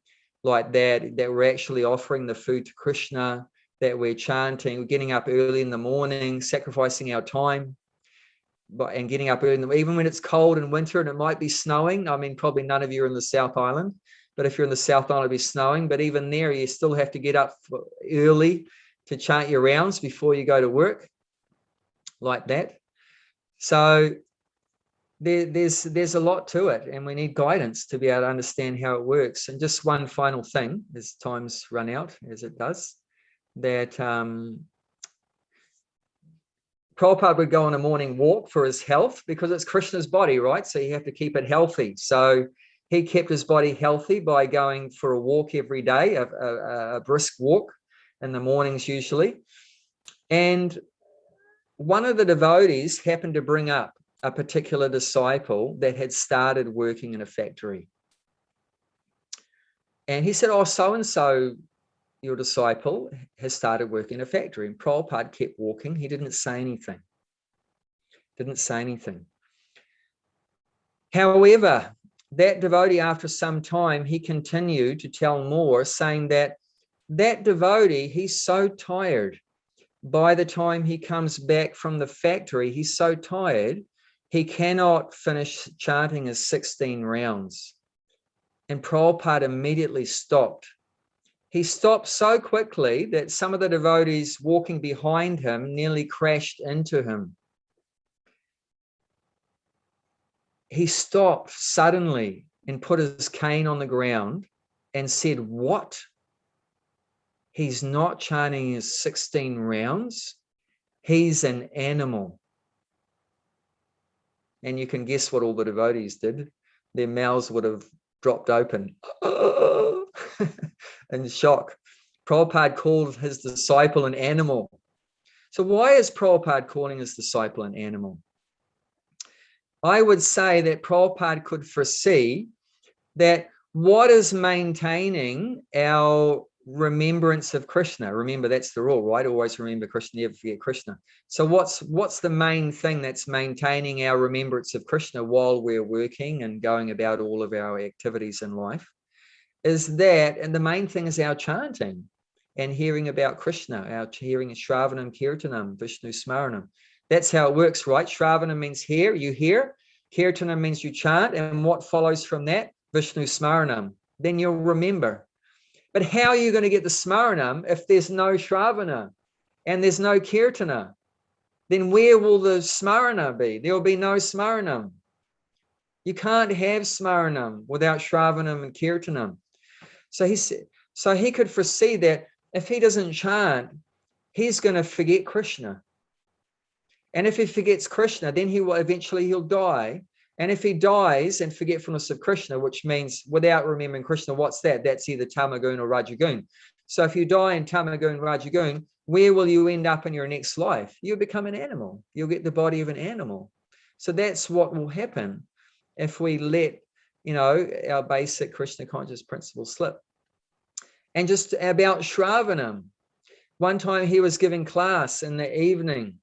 like that we're actually offering the food to Krishna, that we're chanting, we're getting up early in the morning, sacrificing our time, and getting up early, even when it's cold in winter and it might be snowing. I mean, probably none of you are in the South Island, but if you're in the South Island, it'll be snowing. But even there, you still have to get up early to chant your rounds before you go to work like that. So there's a lot to it, and we need guidance to be able to understand how it works. And just one final thing, as time's run out, as it does, that Prabhupada would go on a morning walk for his health, because it's Krishna's body, right? So you have to keep it healthy. So he kept his body healthy by going for a walk every day, a brisk walk in the mornings usually. And one of the devotees happened to bring up a particular disciple that had started working in a factory. And he said, oh, so-and-so, your disciple, has started working in a factory. And Prabhupada kept walking. He didn't say anything. However, that devotee, after some time, he continued to tell more, saying that that devotee, he's so tired. By the time he comes back from the factory, he's so tired, he cannot finish chanting his 16 rounds. And Prabhupada immediately stopped. He stopped so quickly that some of the devotees walking behind him nearly crashed into him. He stopped suddenly and put his cane on the ground and said, "What? He's not chanting his 16 rounds. He's an animal." And you can guess what all the devotees did. Their mouths would have dropped open in shock. Prabhupada called his disciple an animal. So why is Prabhupada calling his disciple an animal? I would say that Prabhupada could foresee that what is maintaining our remembrance of Krishna. Remember, that's the rule, right? Always remember Krishna, never forget Krishna. So what's the main thing that's maintaining our remembrance of Krishna while we're working and going about all of our activities in life? Is that, and the main thing is our chanting and hearing about Krishna, our hearing Shravanam, Kirtanam, Vishnu Smaranam. That's how it works, right? Shravanam means hear, you hear. Kirtanam means you chant. And what follows from that? Vishnu Smaranam. Then you'll remember. But how are you going to get the Smaranam if there's no Shravana and there's no Kirtana? Then where will the Smarana be? There will be no Smaranam. You can't have Smaranam without Shravanam and Kirtanam. So he could foresee that if he doesn't chant, he's going to forget Krishna. And if he forgets Krishna, then he'll die. And if he dies in forgetfulness of Krishna, which means without remembering Krishna, what's that? That's either Tamagun or Rajagun. So if you die in Tamagun, Rajagun, where will you end up in your next life? You'll become an animal. You'll get the body of an animal. So that's what will happen if we let, our basic Krishna conscious principles slip. And just about Shravanam, one time he was giving class in the evening,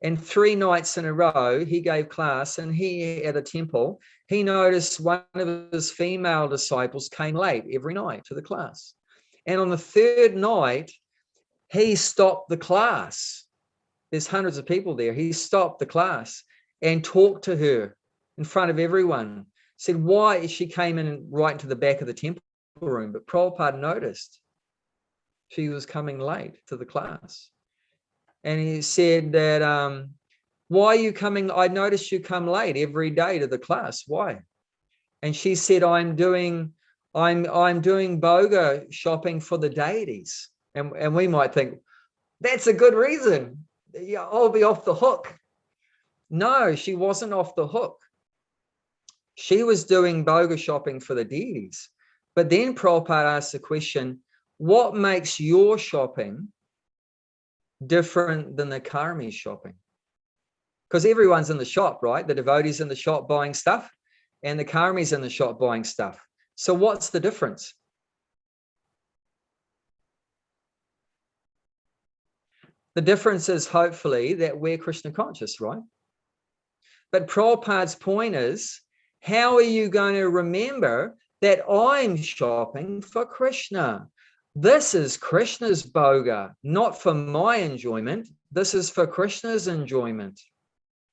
and 3 nights in a row he gave class, and he at a temple, he noticed one of his female disciples came late every night to the class. And on the 3rd night, he stopped the class. There's hundreds of people there. He stopped the class and talked to her in front of everyone. Said why she came in right into the back of the temple room, but Prabhupada noticed she was coming late to the class. And he said that, why are you coming? I noticed you come late every day to the class. Why? And she said, I'm doing boga shopping for the deities. And we might think, that's a good reason. Yeah, I'll be off the hook. No, she wasn't off the hook. She was doing boga shopping for the deities. But then Prabhupada asked the question, what makes your shopping different than the karmi shopping? Because everyone's in the shop, right? The devotees in the shop buying stuff and the karmis in the shop buying stuff. So what's the difference? The difference is hopefully that we're Krishna conscious, right? But Prabhupada's point is, how are you going to remember that I'm shopping for Krishna? This is Krishna's boga, not for my enjoyment. This is for Krishna's enjoyment.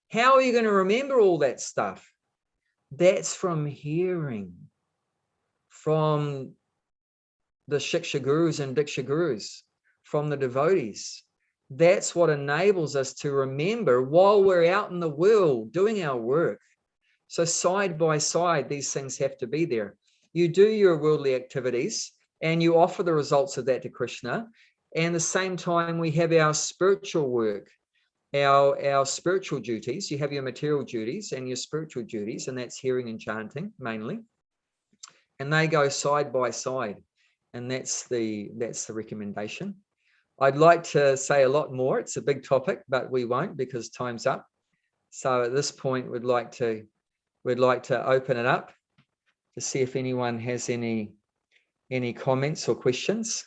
How are you going to remember all that stuff? That's from hearing from the Shiksha Gurus and Diksha Gurus, from the devotees. That's what enables us to remember while we're out in the world doing our work. So side by side, these things have to be there. You do your worldly activities and you offer the results of that to Krishna. And at the same time, we have our spiritual work, our spiritual duties. You have your material duties and your spiritual duties, and that's hearing and chanting mainly. And they go side by side. And that's the recommendation. I'd like to say a lot more. It's a big topic, but we won't because time's up. So at this point, we'd like to open it up to see if anyone has any comments or questions.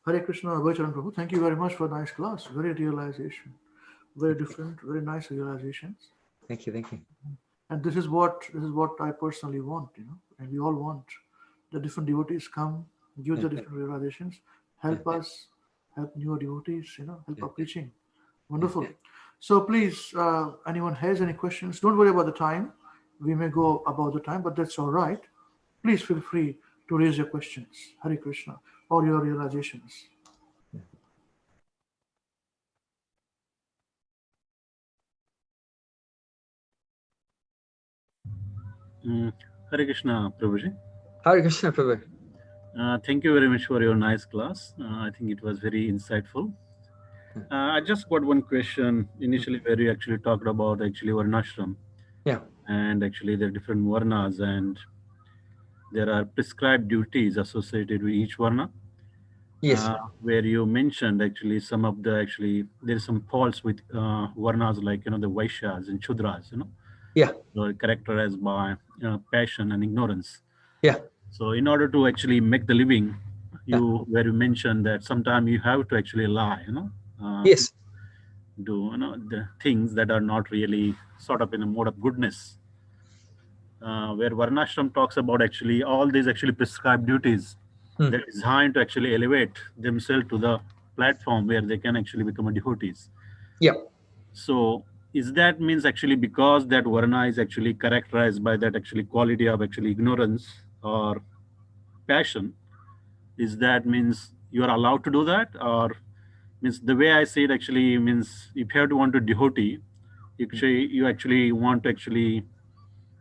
Hare Krishna, Abhay, Charan Prabhu. Thank you very much for a nice class. Very realization. Very different, very nice realizations. Thank you. And this is what I personally want, and we all want. The different devotees come, give the different realizations, help us, help newer devotees, help our preaching. Wonderful. So please, anyone has any questions, don't worry about the time. We may go about the time, but that's all right. Please feel free to raise your questions, Hare Krishna, or your realizations. Hare Krishna, Prabhuji. Hare Krishna, Prabhu. Thank you very much for your nice class. I think it was very insightful. I just got one question initially where you actually talked about actually Varnashram. Yeah. And actually there are different Varnas and there are prescribed duties associated with each Varna. Yes. Where you mentioned actually some of the there's some faults with Varnas like the Vaishyas and Shudras, Yeah. characterized by passion and ignorance. Yeah. So in order to actually make the living, where you mentioned that sometimes you have to actually lie, Yes. do the things that are not really sort of in a mode of goodness. Where Varnashram talks about actually all these actually prescribed duties that are designed to actually elevate themselves to the platform where they can actually become a devotees. Yeah. So is that means actually because that Varna is actually characterized by that actually quality of actually ignorance or passion, is that means you are allowed to do that? Or means the way I say it actually means if you have to want to devotee, you actually want to actually,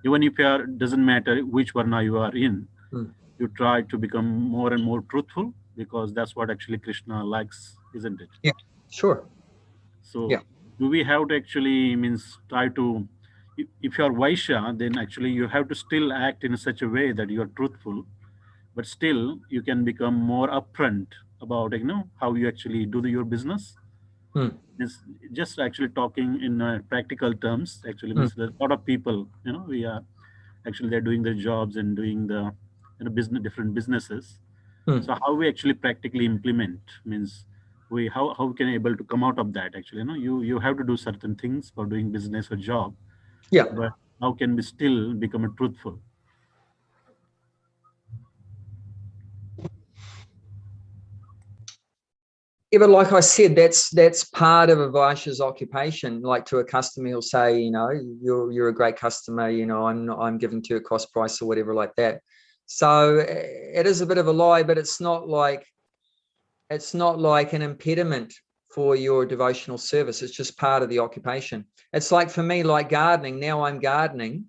even if you are, doesn't matter which Varna you are in, you try to become more and more truthful because that's what actually Krishna likes, isn't it? Yeah. Sure. So Yeah. do we have to actually means try to, if you are Vaishya, then actually you have to still act in such a way that you are truthful, but still you can become more upfront about how you actually do your business. It's just actually talking in practical terms actually means that a lot of people we are actually they're doing their jobs and doing the business, different businesses. So how we actually practically implement means how we can able to come out of that actually you have to do certain things for doing business or job. Yeah. But how can we still become a truthful? Yeah, but like I said, that's part of a Vaishya's occupation. Like to a customer, he'll say, you're a great customer. I'm giving to you a cost price or whatever like that. So it is a bit of a lie, but it's not like an impediment for your devotional service. It's just part of the occupation. It's like for me, like gardening. Now I'm gardening,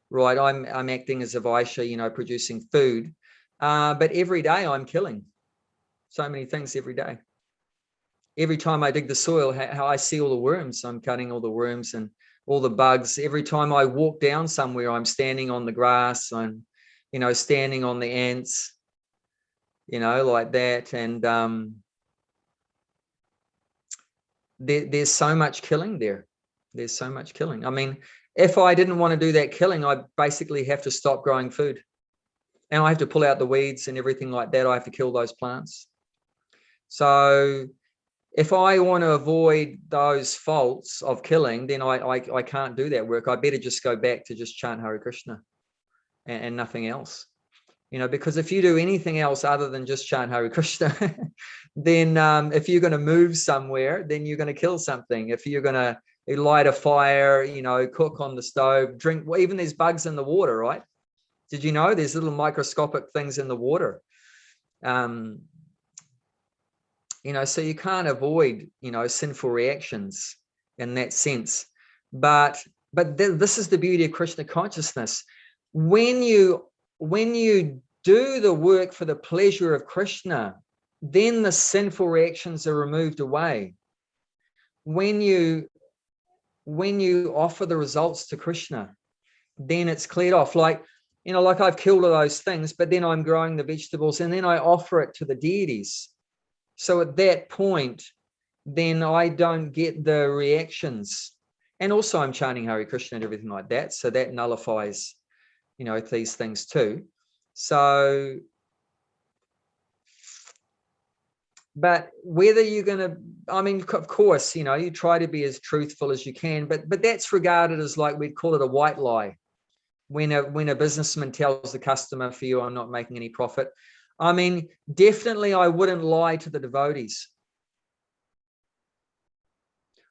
right? I'm acting as a Vaishya, producing food. But every day I'm killing so many things every day. Every time I dig the soil, how I see all the worms, I'm cutting all the worms and all the bugs. Every time I walk down somewhere, I'm standing on the grass, I'm, standing on the ants, like that. And there's so much killing there. There's so much killing. I mean, if I didn't want to do that killing, I basically have to stop growing food. And I have to pull out the weeds and everything like that. I have to kill those plants. So if I want to avoid those faults of killing, then I can't do that work. I better just go back to just chant Hare Krishna and nothing else. Because if you do anything else other than just chant Hare Krishna, then if you're going to move somewhere, then you're going to kill something. If you're going to light a fire, cook on the stove, drink, well, even there's bugs in the water, right? Did you know there's little microscopic things in the water? So you can't avoid, sinful reactions in that sense. But this is the beauty of Krishna consciousness. When you do the work for the pleasure of Krishna, then the sinful reactions are removed away. When you offer the results to Krishna, then it's cleared off. Like I've killed all those things, but then I'm growing the vegetables and then I offer it to the deities. So at that point, then I don't get the reactions. And also I'm chanting Hare Krishna and everything like that. So that nullifies, these things too. So, but whether you're going to, of course, you try to be as truthful as you can, but that's regarded as like, we'd call it a white lie. when a businessman tells the customer, for you, I'm not making any profit. I mean, definitely I wouldn't lie to the devotees.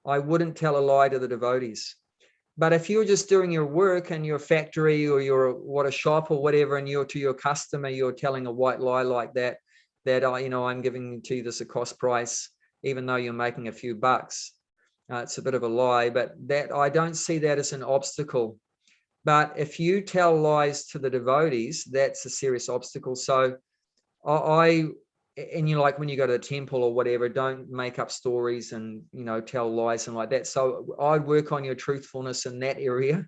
I wouldn't tell a lie to the devotees. But if you're just doing your work in your factory or a shop or whatever, and you're to your customer, you're telling a white lie like that, I'm giving to you this at cost price, even though you're making a few bucks. It's a bit of a lie, but that I don't see that as an obstacle. But if you tell lies to the devotees, that's a serious obstacle. So and like when you go to the temple or whatever, don't make up stories and, tell lies and like that. So I'd work on your truthfulness in that area,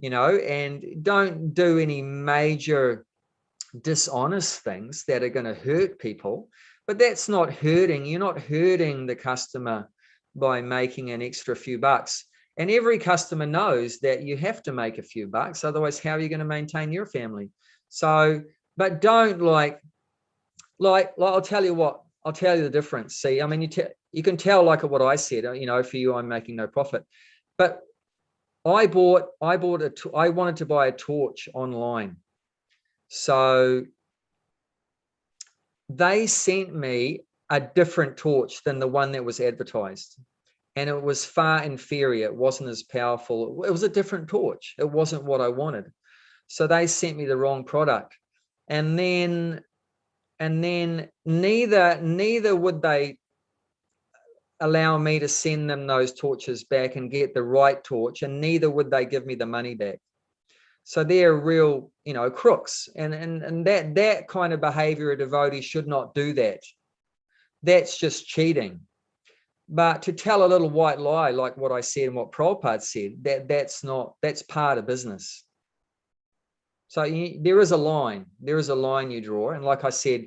and don't do any major dishonest things that are going to hurt people. But that's not hurting. You're not hurting the customer by making an extra few bucks. And every customer knows that you have to make a few bucks. Otherwise, how are you going to maintain your family? So, but don't like I'll tell you the difference. See, I mean, you can tell like what I said, for you, I'm making no profit. But I wanted to buy a torch online. So they sent me a different torch than the one that was advertised. And it was far inferior. It wasn't as powerful. It was a different torch. It wasn't what I wanted. So they sent me the wrong product. And then neither would they allow me to send them those torches back and get the right torch, and neither would they give me the money back. So they're real, crooks. And that kind of behavior, a devotee should not do that. That's just cheating. But to tell a little white lie, like what I said and what Prabhupada said, that's part of business. So there is a line you draw. And like I said,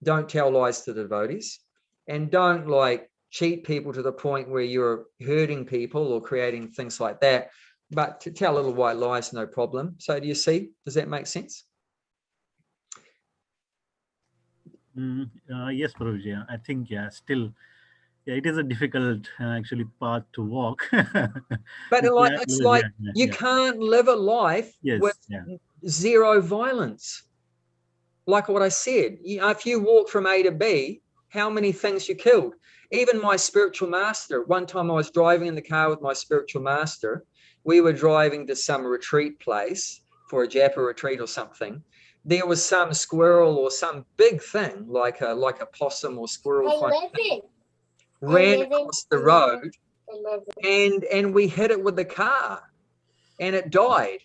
don't tell lies to the devotees, and don't like cheat people to the point where you're hurting people or creating things like that. But to tell little white lies, no problem. So do you see? Does that make sense? Yes, Prabhuji. I think, still, it is a difficult actually path to walk. But you can't live a life with zero violence. Like what I said, if you walk from A to B, how many things you killed? Even my spiritual master, one time I was driving in the car with my spiritual master. We were driving to some retreat place for a Japa retreat or something. There was some squirrel or some big thing, like a possum or squirrel ran across the road, and we hit it with the car, and it died.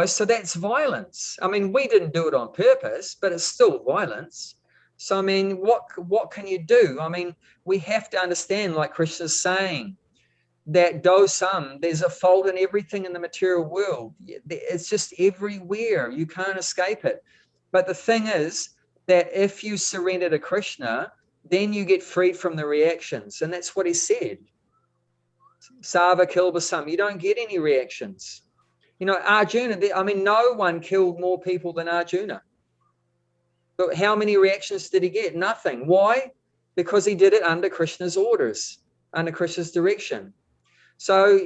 So that's violence. I mean, we didn't do it on purpose, but it's still violence. So, I mean, what can you do? I mean, we have to understand, like Krishna's saying, that dosam, there's a fault in everything in the material world. It's just everywhere. You can't escape it. But the thing is that if you surrender to Krishna, then you get freed from the reactions. And that's what he said. Sava kilbasam, you don't get any reactions. Arjuna, I mean, no one killed more people than Arjuna. But how many reactions did he get? Nothing. Why? Because he did it under Krishna's orders, under Krishna's direction. So,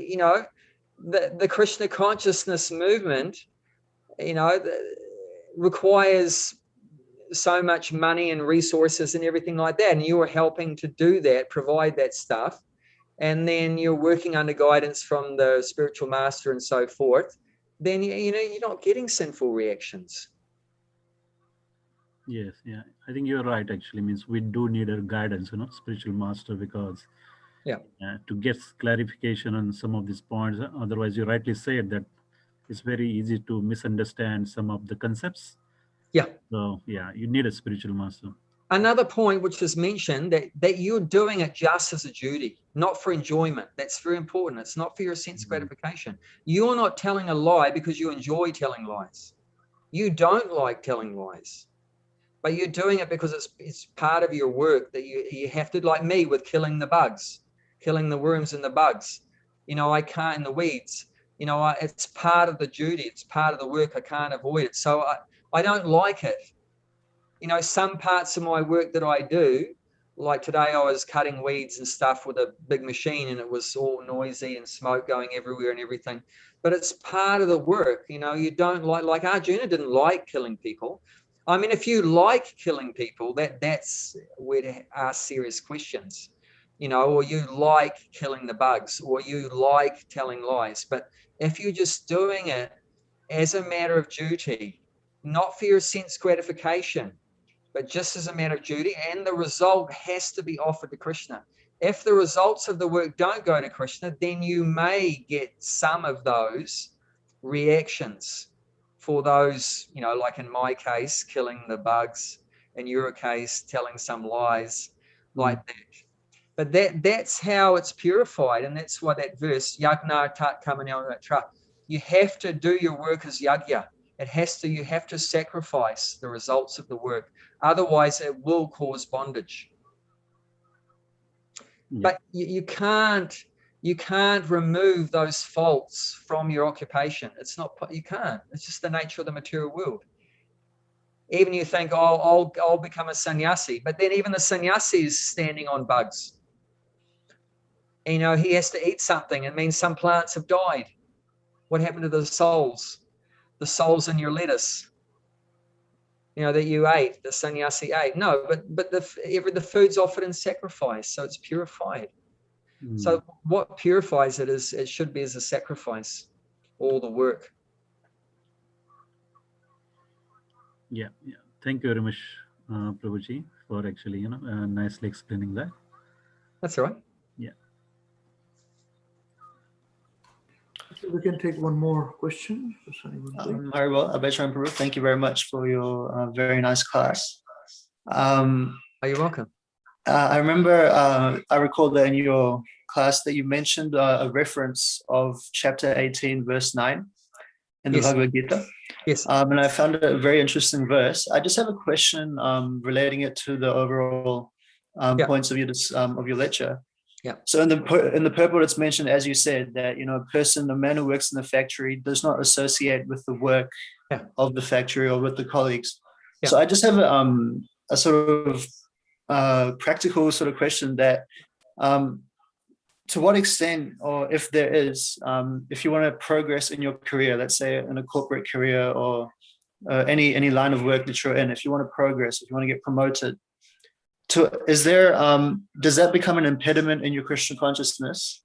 the Krishna consciousness movement, requires so much money and resources and everything like that. And you are helping to do that, provide that stuff. And then you're working under guidance from the spiritual master and so forth. Then, you're not getting sinful reactions. Yes, I think you're right. Actually, means we do need a guidance, spiritual master, because to get clarification on some of these points. Otherwise, you rightly said that it's very easy to misunderstand some of the concepts. Yeah. So you need a spiritual master. Another point which is mentioned, that you're doing it just as a duty, not for enjoyment. That's very important. It's not for your sense gratification. You're not telling a lie because you enjoy telling lies. You don't like telling lies, but you're doing it because it's part of your work, that you have to, like me with killing the bugs, killing the worms and the bugs. I can't, in the weeds. It's part of the duty. It's part of the work. I can't avoid it. So I don't like it. Some parts of my work that I do, like today I was cutting weeds and stuff with a big machine, and it was all noisy and smoke going everywhere and everything. But it's part of the work. You know, you don't like Arjuna didn't like killing people. I mean, if you like killing people, that's where to ask serious questions, you know, or you like killing the bugs, or you like telling lies. But if you're just doing it as a matter of duty, not for your sense gratification, but just as a matter of duty, and the result has to be offered to Krishna. If the results of the work don't go to Krishna, then you may get some of those reactions for those, you know, like in my case, killing the bugs, in your case, telling some lies like that. But that's how it's purified, and that's why that verse, Yagna Tat Kamanyanatra, you have to do your work as yagya. You have to sacrifice the results of the work. Otherwise, it will cause bondage. Yeah. But you can't remove those faults from your occupation. You can't. It's just the nature of the material world. Even you think, oh, I'll become a sannyasi, but then even the sannyasi is standing on bugs. You know, he has to eat something. It means some plants have died. What happened to the souls? The souls in your lettuce, you know, that you ate, the sannyasi ate. No, but the food's offered in sacrifice, so it's purified. So what purifies it is, it should be as a sacrifice, all the work. Yeah. Thank you very much, Prabhuji, for actually, you know, nicely explaining that. That's all right. Yeah. So we can take one more question. Very well, Abhay Charan Prabhu, thank you very much for your very nice class. You're welcome. I remember, I recall that in your class that you mentioned a reference of chapter 18, verse 9 in the Bhagavad Gita. Yes. And I found it a very interesting verse. I just have a question relating it to the overall points of your lecture. Yeah. So in the purport, it's mentioned, as you said, that, you know, a man who works in the factory does not associate with the work of the factory or with the colleagues. Yeah. So I just have a sort of practical sort of question that to what extent, or if there is, if you want to progress in your career, let's say in a corporate career or any line of work that you're in, if you want to progress, if you want to get promoted, does that become an impediment in your Krishna consciousness?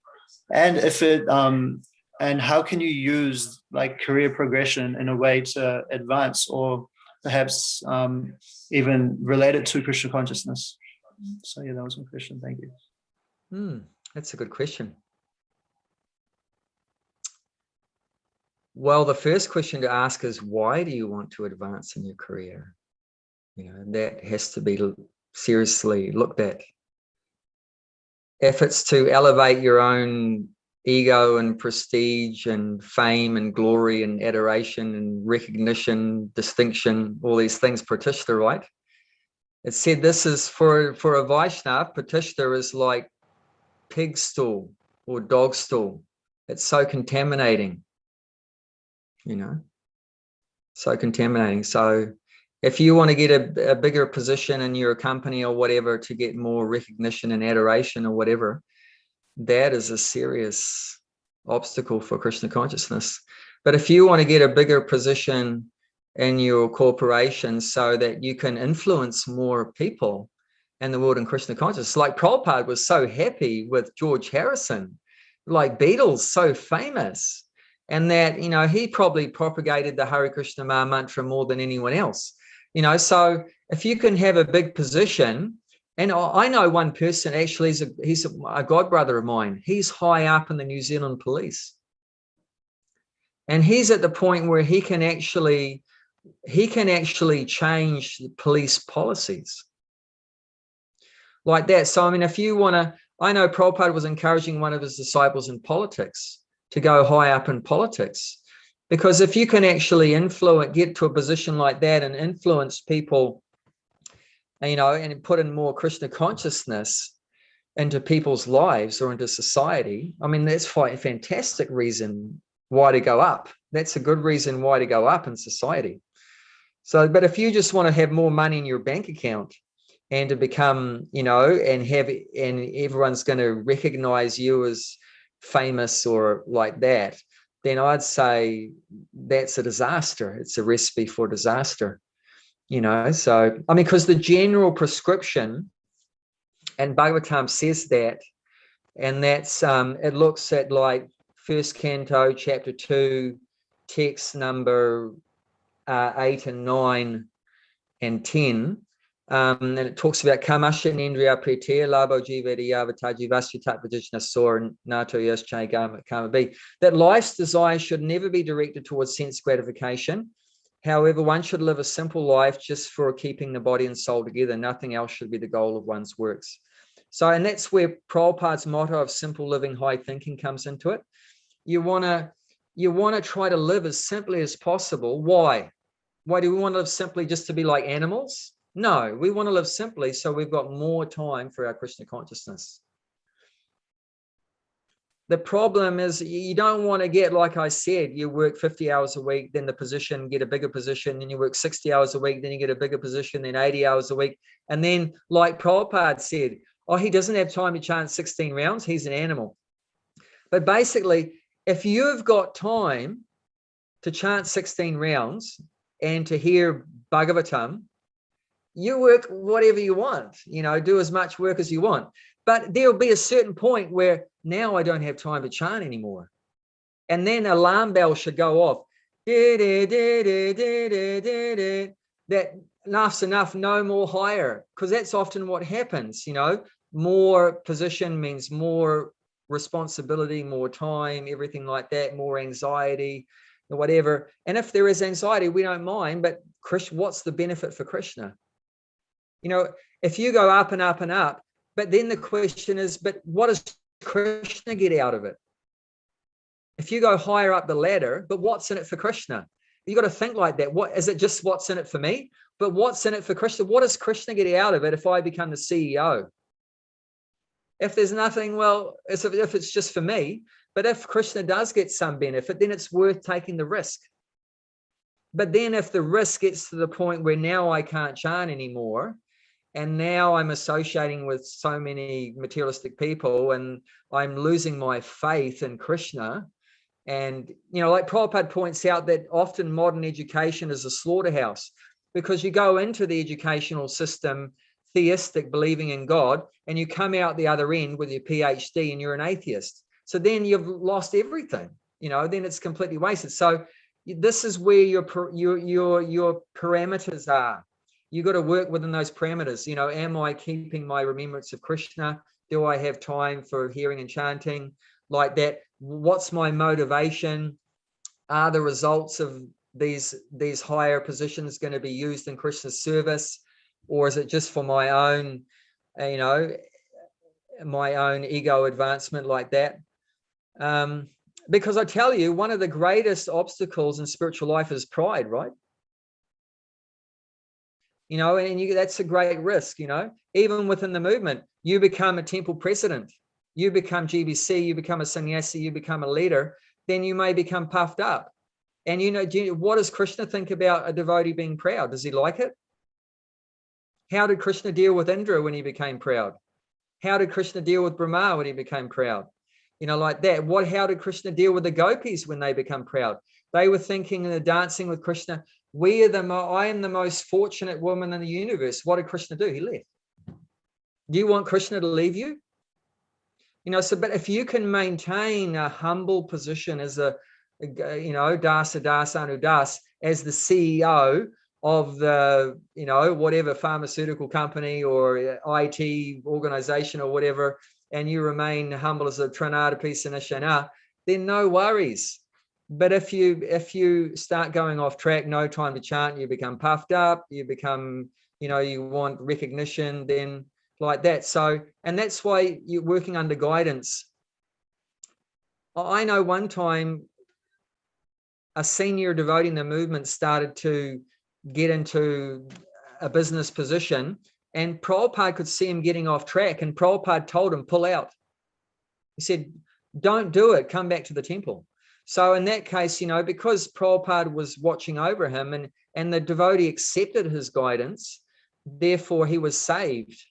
And if it, and how can you use like career progression in a way to advance, or perhaps even relate it to Krishna consciousness? So yeah, that was my question. Thank you. That's a good question. Well, the first question to ask is, why do you want to advance in your career? You know, that has to be seriously looked at. If it's to elevate your own ego and prestige and fame and glory and adoration and recognition, distinction, all these things, Pratishtha, right? It said this is for a Vaishnava, Pratishtha is like pig stool or dog stool. It's so contaminating, you know, so contaminating. So if you want to get a bigger position in your company or whatever, to get more recognition and adoration or whatever, that is a serious obstacle for Krishna consciousness. But if you want to get a bigger position in your corporation so that you can influence more people in the world in Krishna consciousness, like Prabhupada was so happy with George Harrison, like Beatles, so famous, and that, you know, he probably propagated the Hare Krishna Maha mantra more than anyone else. You know, so if you can have a big position, and I know one person, actually, he's a godbrother of mine. He's high up in the New Zealand police. And he's at the point where he can actually change the police policies like that. So, I mean, if you want to, I know Prabhupada was encouraging one of his disciples in politics to go high up in politics. Because if you can actually get to a position like that and influence people, you know, and put in more Krishna consciousness into people's lives or into society, I mean, that's a fantastic reason why to go up. That's a good reason why to go up in society. So, but if you just want to have more money in your bank account and to become, you know, and everyone's going to recognize you as famous or like that, then I'd say that's a disaster. It's a recipe for disaster, you know. So, I mean, because the general prescription, and Bhagavatam says that, and that's, it looks at like first canto, chapter 2, text number 8 and 9 and 10. And it talks about kamasha nendriya pritiya labo jivadiya vataji vasyatat vajishna sor nato yaschai kama be. That life's desire should never be directed towards sense gratification. However, one should live a simple life just for keeping the body and soul together. Nothing else should be the goal of one's works. So, and that's where Prabhupada's motto of simple living, high thinking comes into it. You want to try to live as simply as possible. Why? Why do we want to live simply just to be like animals? No, we want to live simply so we've got more time for our Krishna consciousness. The problem is you don't want to get, like I said, you work 50 hours a week, then the position, get a bigger position, then you work 60 hours a week, then you get a bigger position, then 80 hours a week. And then, like Prabhupada said, oh, he doesn't have time to chant 16 rounds, he's an animal. But basically, if you've got time to chant 16 rounds and to hear Bhagavatam, you work whatever you want, you know, do as much work as you want. But there'll be a certain point where now I don't have time to chant anymore. And then alarm bell should go off. That enough's enough, no more higher. Because that's often what happens, you know. More position means more responsibility, more time, everything like that, more anxiety, or whatever. And if there is anxiety, we don't mind. But Krishna, what's the benefit for Krishna? You know, if you go up and up and up, but then the question is, but what does Krishna get out of it? If you go higher up the ladder, but what's in it for Krishna? You got to think like that. What is it? Just what's in it for me? But what's in it for Krishna? What does Krishna get out of it if I become the CEO? If there's nothing, well, if it's just for me, but if Krishna does get some benefit, then it's worth taking the risk. But then if the risk gets to the point where now I can't chant anymore, and now I'm associating with so many materialistic people and I'm losing my faith in Krishna. And, you know, like Prabhupada points out that often modern education is a slaughterhouse because you go into the educational system theistic, believing in God, and you come out the other end with your PhD and you're an atheist. So then you've lost everything, you know, then it's completely wasted. So this is where your parameters are. You got to work within those parameters. You know, am I keeping my remembrance of Krishna? Do I have time for hearing and chanting like that? What's my motivation? Are the results of these higher positions going to be used in Krishna's service? Or is it just for my own, you know, my own ego advancement like that? Because I tell you, one of the greatest obstacles in spiritual life is pride, right? You know, and that's a great risk, you know, even within the movement, you become a temple president, you become GBC, you become a sannyasi, you become a leader, then you may become puffed up. And, you know, what does Krishna think about a devotee being proud? Does he like it? How did Krishna deal with Indra when he became proud? How did Krishna deal with Brahma when he became proud? You know, like that. How did Krishna deal with the gopis when they become proud? They were thinking and dancing with Krishna. I am the most fortunate woman in the universe. What did Krishna do? He left. Do you want Krishna to leave you? You know, so, but if you can maintain a humble position as you know, Dasa Anudas, as the CEO of the, you know, whatever pharmaceutical company or IT organization or whatever, and you remain humble as a Trinadapi Sanashana, then no worries. But if you start going off track, no time to chant, you become puffed up, you become, you know, you want recognition, then like that. So, and that's why you're working under guidance. I know one time a senior devotee in the movement started to get into a business position, and Prabhupada could see him getting off track, and Prabhupada told him, pull out. He said, don't do it, come back to the temple. So in that case, you know, because Prabhupada was watching over him and the devotee accepted his guidance, therefore he was saved.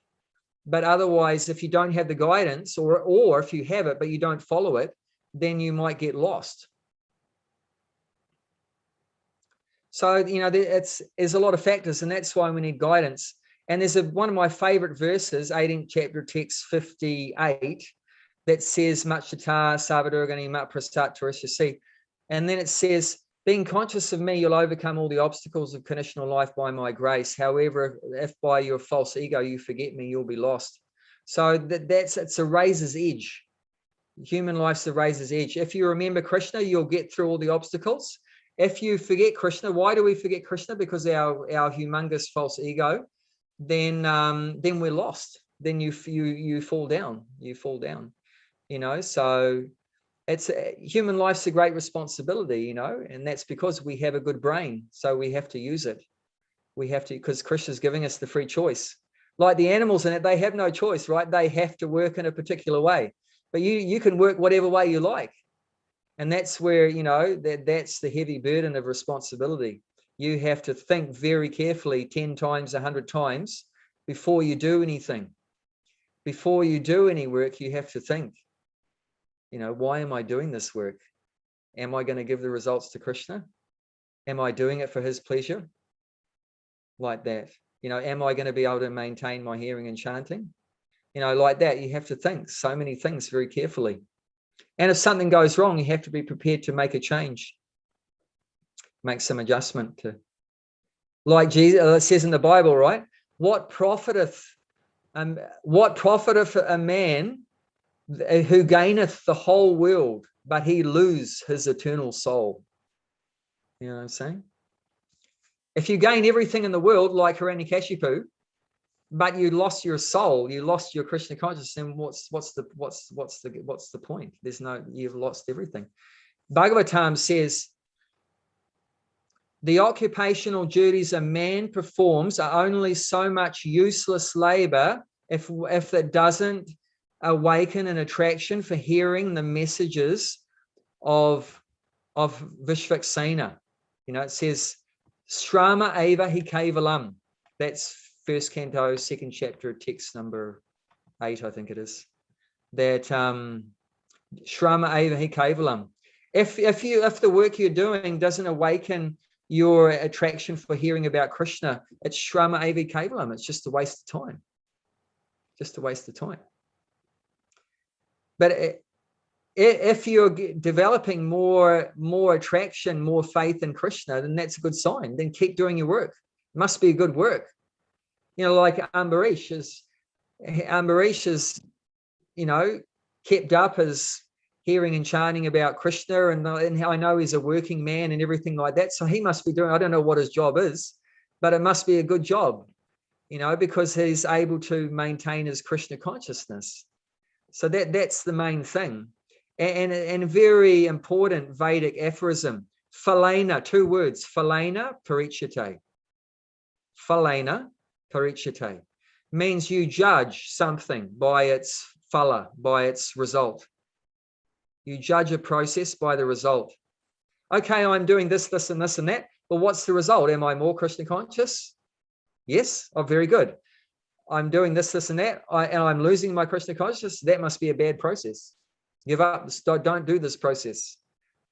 But otherwise, if you don't have the guidance, or if you have it but you don't follow it, then you might get lost. So, there's a lot of factors, and that's why we need guidance. And there's one of my favorite verses, 18th chapter, text 58, that says, Machata Savadurgani Maprasat Tarishasi. And then it says, being conscious of me, you'll overcome all the obstacles of conditional life by my grace. However, if by your false ego you forget me, you'll be lost. So it's a razor's edge. Human life's a razor's edge. If you remember Krishna, you'll get through all the obstacles. If you forget Krishna, why do we forget Krishna? Because our humongous false ego, then we're lost. Then you fall down. You fall down. So human life's a great responsibility, and that's because we have a good brain. So we have to use it. We have to, because Krishna's giving us the free choice. Like the animals in it, they have no choice, right? They have to work in a particular way. But you can work whatever way you like. And that's where, that's the heavy burden of responsibility. You have to think very carefully 10 times, 100 times before you do anything. Before you do any work, you have to think, why am I doing this work? Am I going to give the results to Krishna? Am I doing it for his pleasure? Like that. Am I going to be able to maintain my hearing and chanting? Like that. You have to think so many things very carefully. And if something goes wrong, you have to be prepared to make a change, make some adjustment to, like Jesus says in the Bible, right? What profiteth a man who gaineth the whole world, but he lose his eternal soul? You know what I'm saying? If you gain everything in the world, like Hiranyakashipu, but you lost your soul, you lost your Krishna consciousness, then what's the point? You've lost everything. Bhagavatam says, the occupational duties a man performs are only so much useless labor if it doesn't awaken an attraction for hearing the messages of Vishvaksena. It says, Shrama eva hi kevalam. That's first canto, second chapter, text number 8, I think it is. That Shrama eva hi kevalam. If the work you're doing doesn't awaken your attraction for hearing about Krishna, it's Shrama eva kevalam. It's just a waste of time. Just a waste of time. But if you're developing more attraction, more faith in Krishna, then that's a good sign. Then keep doing your work. It must be good work. Like Ambarish is, kept up his hearing and chanting about Krishna, and I know he's a working man and everything like that. So he must be doing, I don't know what his job is, but it must be a good job, because he's able to maintain his Krishna consciousness. So that's the main thing. And very important Vedic aphorism, phalena, 2 words, phalena parichate. Phalena parichate means you judge something by its phala, by its result. You judge a process by the result. Okay, I'm doing this, this, and this, and that, but what's the result? Am I more Krishna conscious? Yes. Oh, very good. I'm doing this, this, and that, and I'm losing my Krishna consciousness. That must be a bad process. Give up. Don't do this process.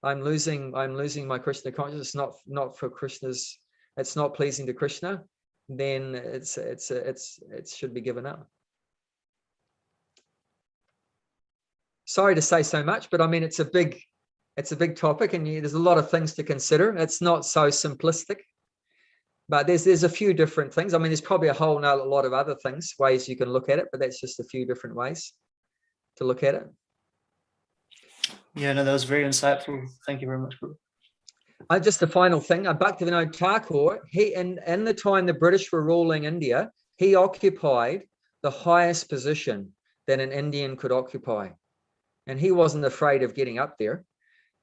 I'm losing my Krishna consciousness. Not for Krishna's. It's not pleasing to Krishna. Then it should be given up. Sorry to say so much, but I mean it's a big topic, and there's a lot of things to consider. It's not so simplistic. But there's a few different things. I mean, there's probably a whole lot of other ways you can look at it, but that's just a few different ways to look at it. Yeah, no, that was very insightful. Thank you very much, bro. Just the final thing, Bhaktivinoda Thakur, in the time the British were ruling India, he occupied the highest position that an Indian could occupy. And he wasn't afraid of getting up there.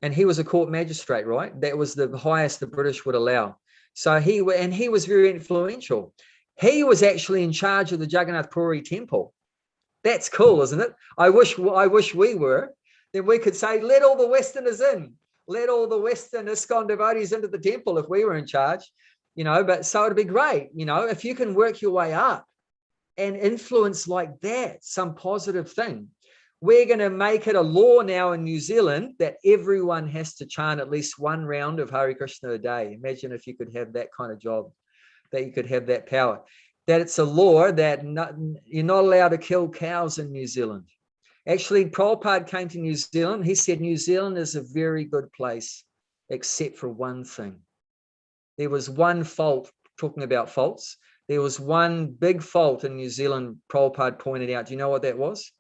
And he was a court magistrate, right? That was the highest the British would allow. So he was very influential. He was actually in charge of the Jagannath Puri temple. That's cool, isn't it? I wish we were. Then we could say, let all the Westerners in. Let all the Western ISKCON devotees into the temple if we were in charge. but so it'd be great, if you can work your way up and influence like that, some positive thing. We're going to make it a law now in New Zealand that everyone has to chant at least one round of Hare Krishna a day. Imagine if you could have that kind of job, that you could have that power. That it's a law that you're not allowed to kill cows in New Zealand. Actually, Prabhupada came to New Zealand. He said New Zealand is a very good place, except for one thing. There was one fault, talking about faults. There was one big fault in New Zealand Prabhupada pointed out. Do you know what that was?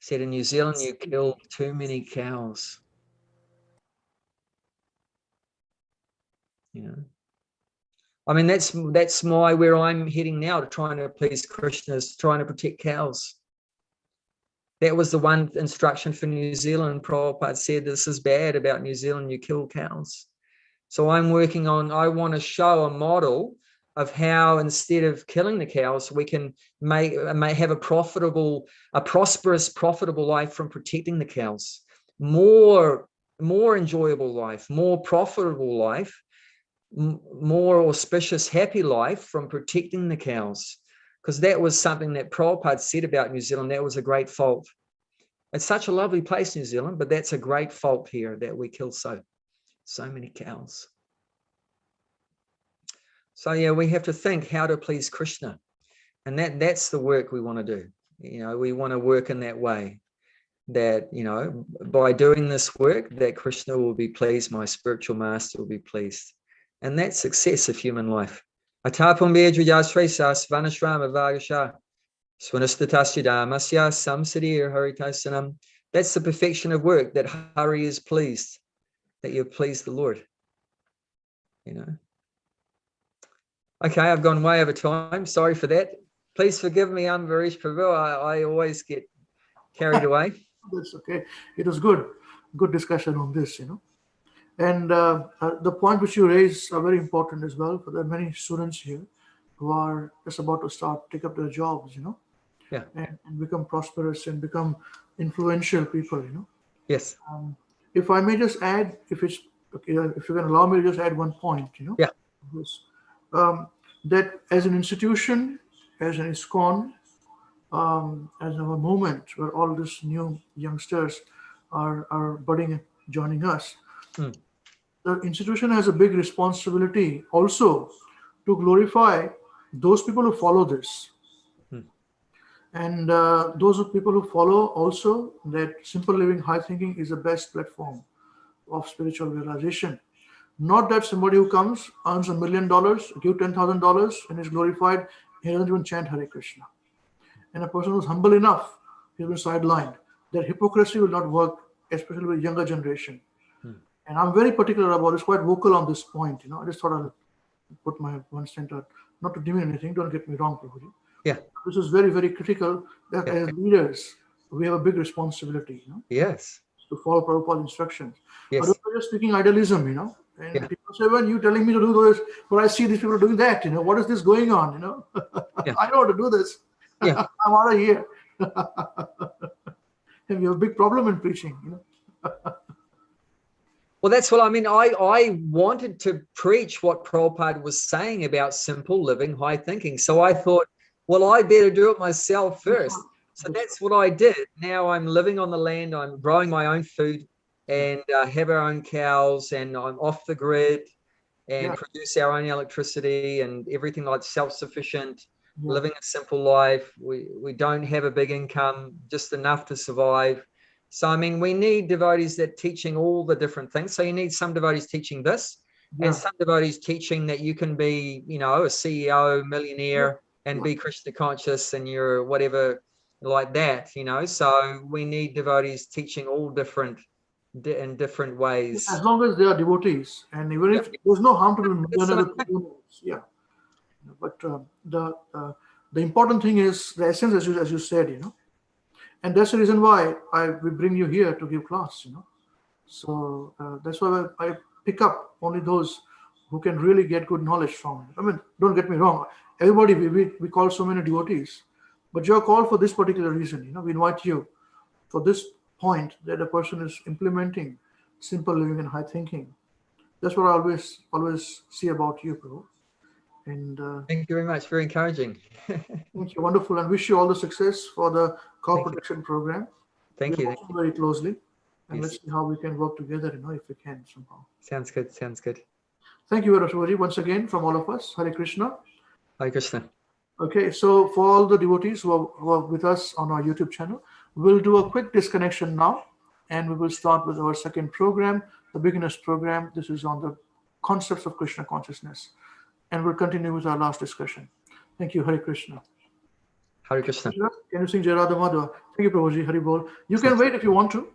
He said in New Zealand, you killed too many cows. I mean, that's where I'm heading now, to trying to please Krishna, is trying to protect cows. That was the one instruction for New Zealand. Prabhupada said, this is bad about New Zealand, you kill cows. So I'm working on, I want to show a model of how, instead of killing the cows, we can have a prosperous, profitable life from protecting the cows. More enjoyable life, more profitable life, more auspicious, happy life from protecting the cows. Because that was something that Prabhupada said about New Zealand. That was a great fault. It's such a lovely place, New Zealand, but that's a great fault here, that we kill so many cows. So yeah, we have to think how to please Krishna. And that's the work we want to do. We want to work in that way, that, by doing this work, that Krishna will be pleased, my spiritual master will be pleased. And that's success of human life. That's the perfection of work, that Hare is pleased, that you've pleased the Lord. Okay, I've gone way over time. Sorry for that. Please forgive me, Ambarish Prabhu. I always get carried away. That's okay. It was good discussion on this, And the point which you raised are very important as well, for there are many students here who are just about to take up their jobs, Yeah. and become prosperous and become influential people, Yes. If I may just add, if it's okay, if you can allow me to just add one point, Yeah. That as an institution, as an ISKCON, as a movement where all these new youngsters are budding, joining us, the institution has a big responsibility also to glorify those people who follow this. And those people who follow also that simple living, high thinking is the best platform of spiritual realization. Not that somebody who comes, earns $1 million, give $10,000 and is glorified, he doesn't even chant Hare Krishna. And a person who's humble enough, he's been sidelined. That hypocrisy will not work, especially with younger generation. And I'm very particular about this, quite vocal on this point. I just thought I'll put my 1 cent out, not to demean anything, don't get me wrong, Prabhuji. Yeah. This is very, very critical, that as leaders, we have a big responsibility, Yes. to follow Prabhupada's instructions. Yes. Otherwise, we're just speaking idealism, And people say, well, you telling me to do this, but I see these people doing that, what is this going on, Yeah. I know how to do this. Yeah. I'm out of here. And we have a big problem in preaching, Well, that's what I mean. I wanted to preach what Prabhupada was saying about simple living, high thinking. So I thought, well, I better do it myself first. So that's what I did. Now I'm living on the land. I'm growing my own food and have our own cows, and I'm off the grid and produce our own electricity and everything, like self-sufficient, living a simple life. We don't have a big income, just enough to survive. So, I mean, we need devotees that teaching all the different things. So you need some devotees teaching this and some devotees teaching that you can be, a CEO, millionaire and be Krishna conscious and you're whatever like that, So we need devotees teaching all different in different ways. As long as they are devotees, and even if there's no harm to be millionaires. But the important thing is the essence, as you said, and that's the reason why we bring you here to give class, So that's why I pick up only those who can really get good knowledge from. I mean, don't get me wrong. Everybody, we call so many devotees, but you're called for this particular reason. We invite you for this point, that a person is implementing simple living and high thinking. That's what I always see about you, Prabhu. And Thank you very much. Very encouraging. thank you. Wonderful. And wish you all the success for the cow protection program. Thank We're you. working very closely. And Yes. let's see how we can work together, if we can somehow. Sounds good. Sounds good. Thank you, Prabhuji, once again from all of us. Hare Krishna. Hare Krishna. Okay, so for all the devotees who are with us on our YouTube channel, we'll do a quick disconnection now, and we will start with our second program, the beginner's program. This is on the concepts of Krishna consciousness, and we'll continue with our last discussion. Thank you. Hare Krishna. Hare Krishna. Can you sing Jai Radha Madhava? Thank you, Prabhuji. Hari Bol. You can wait if you want to.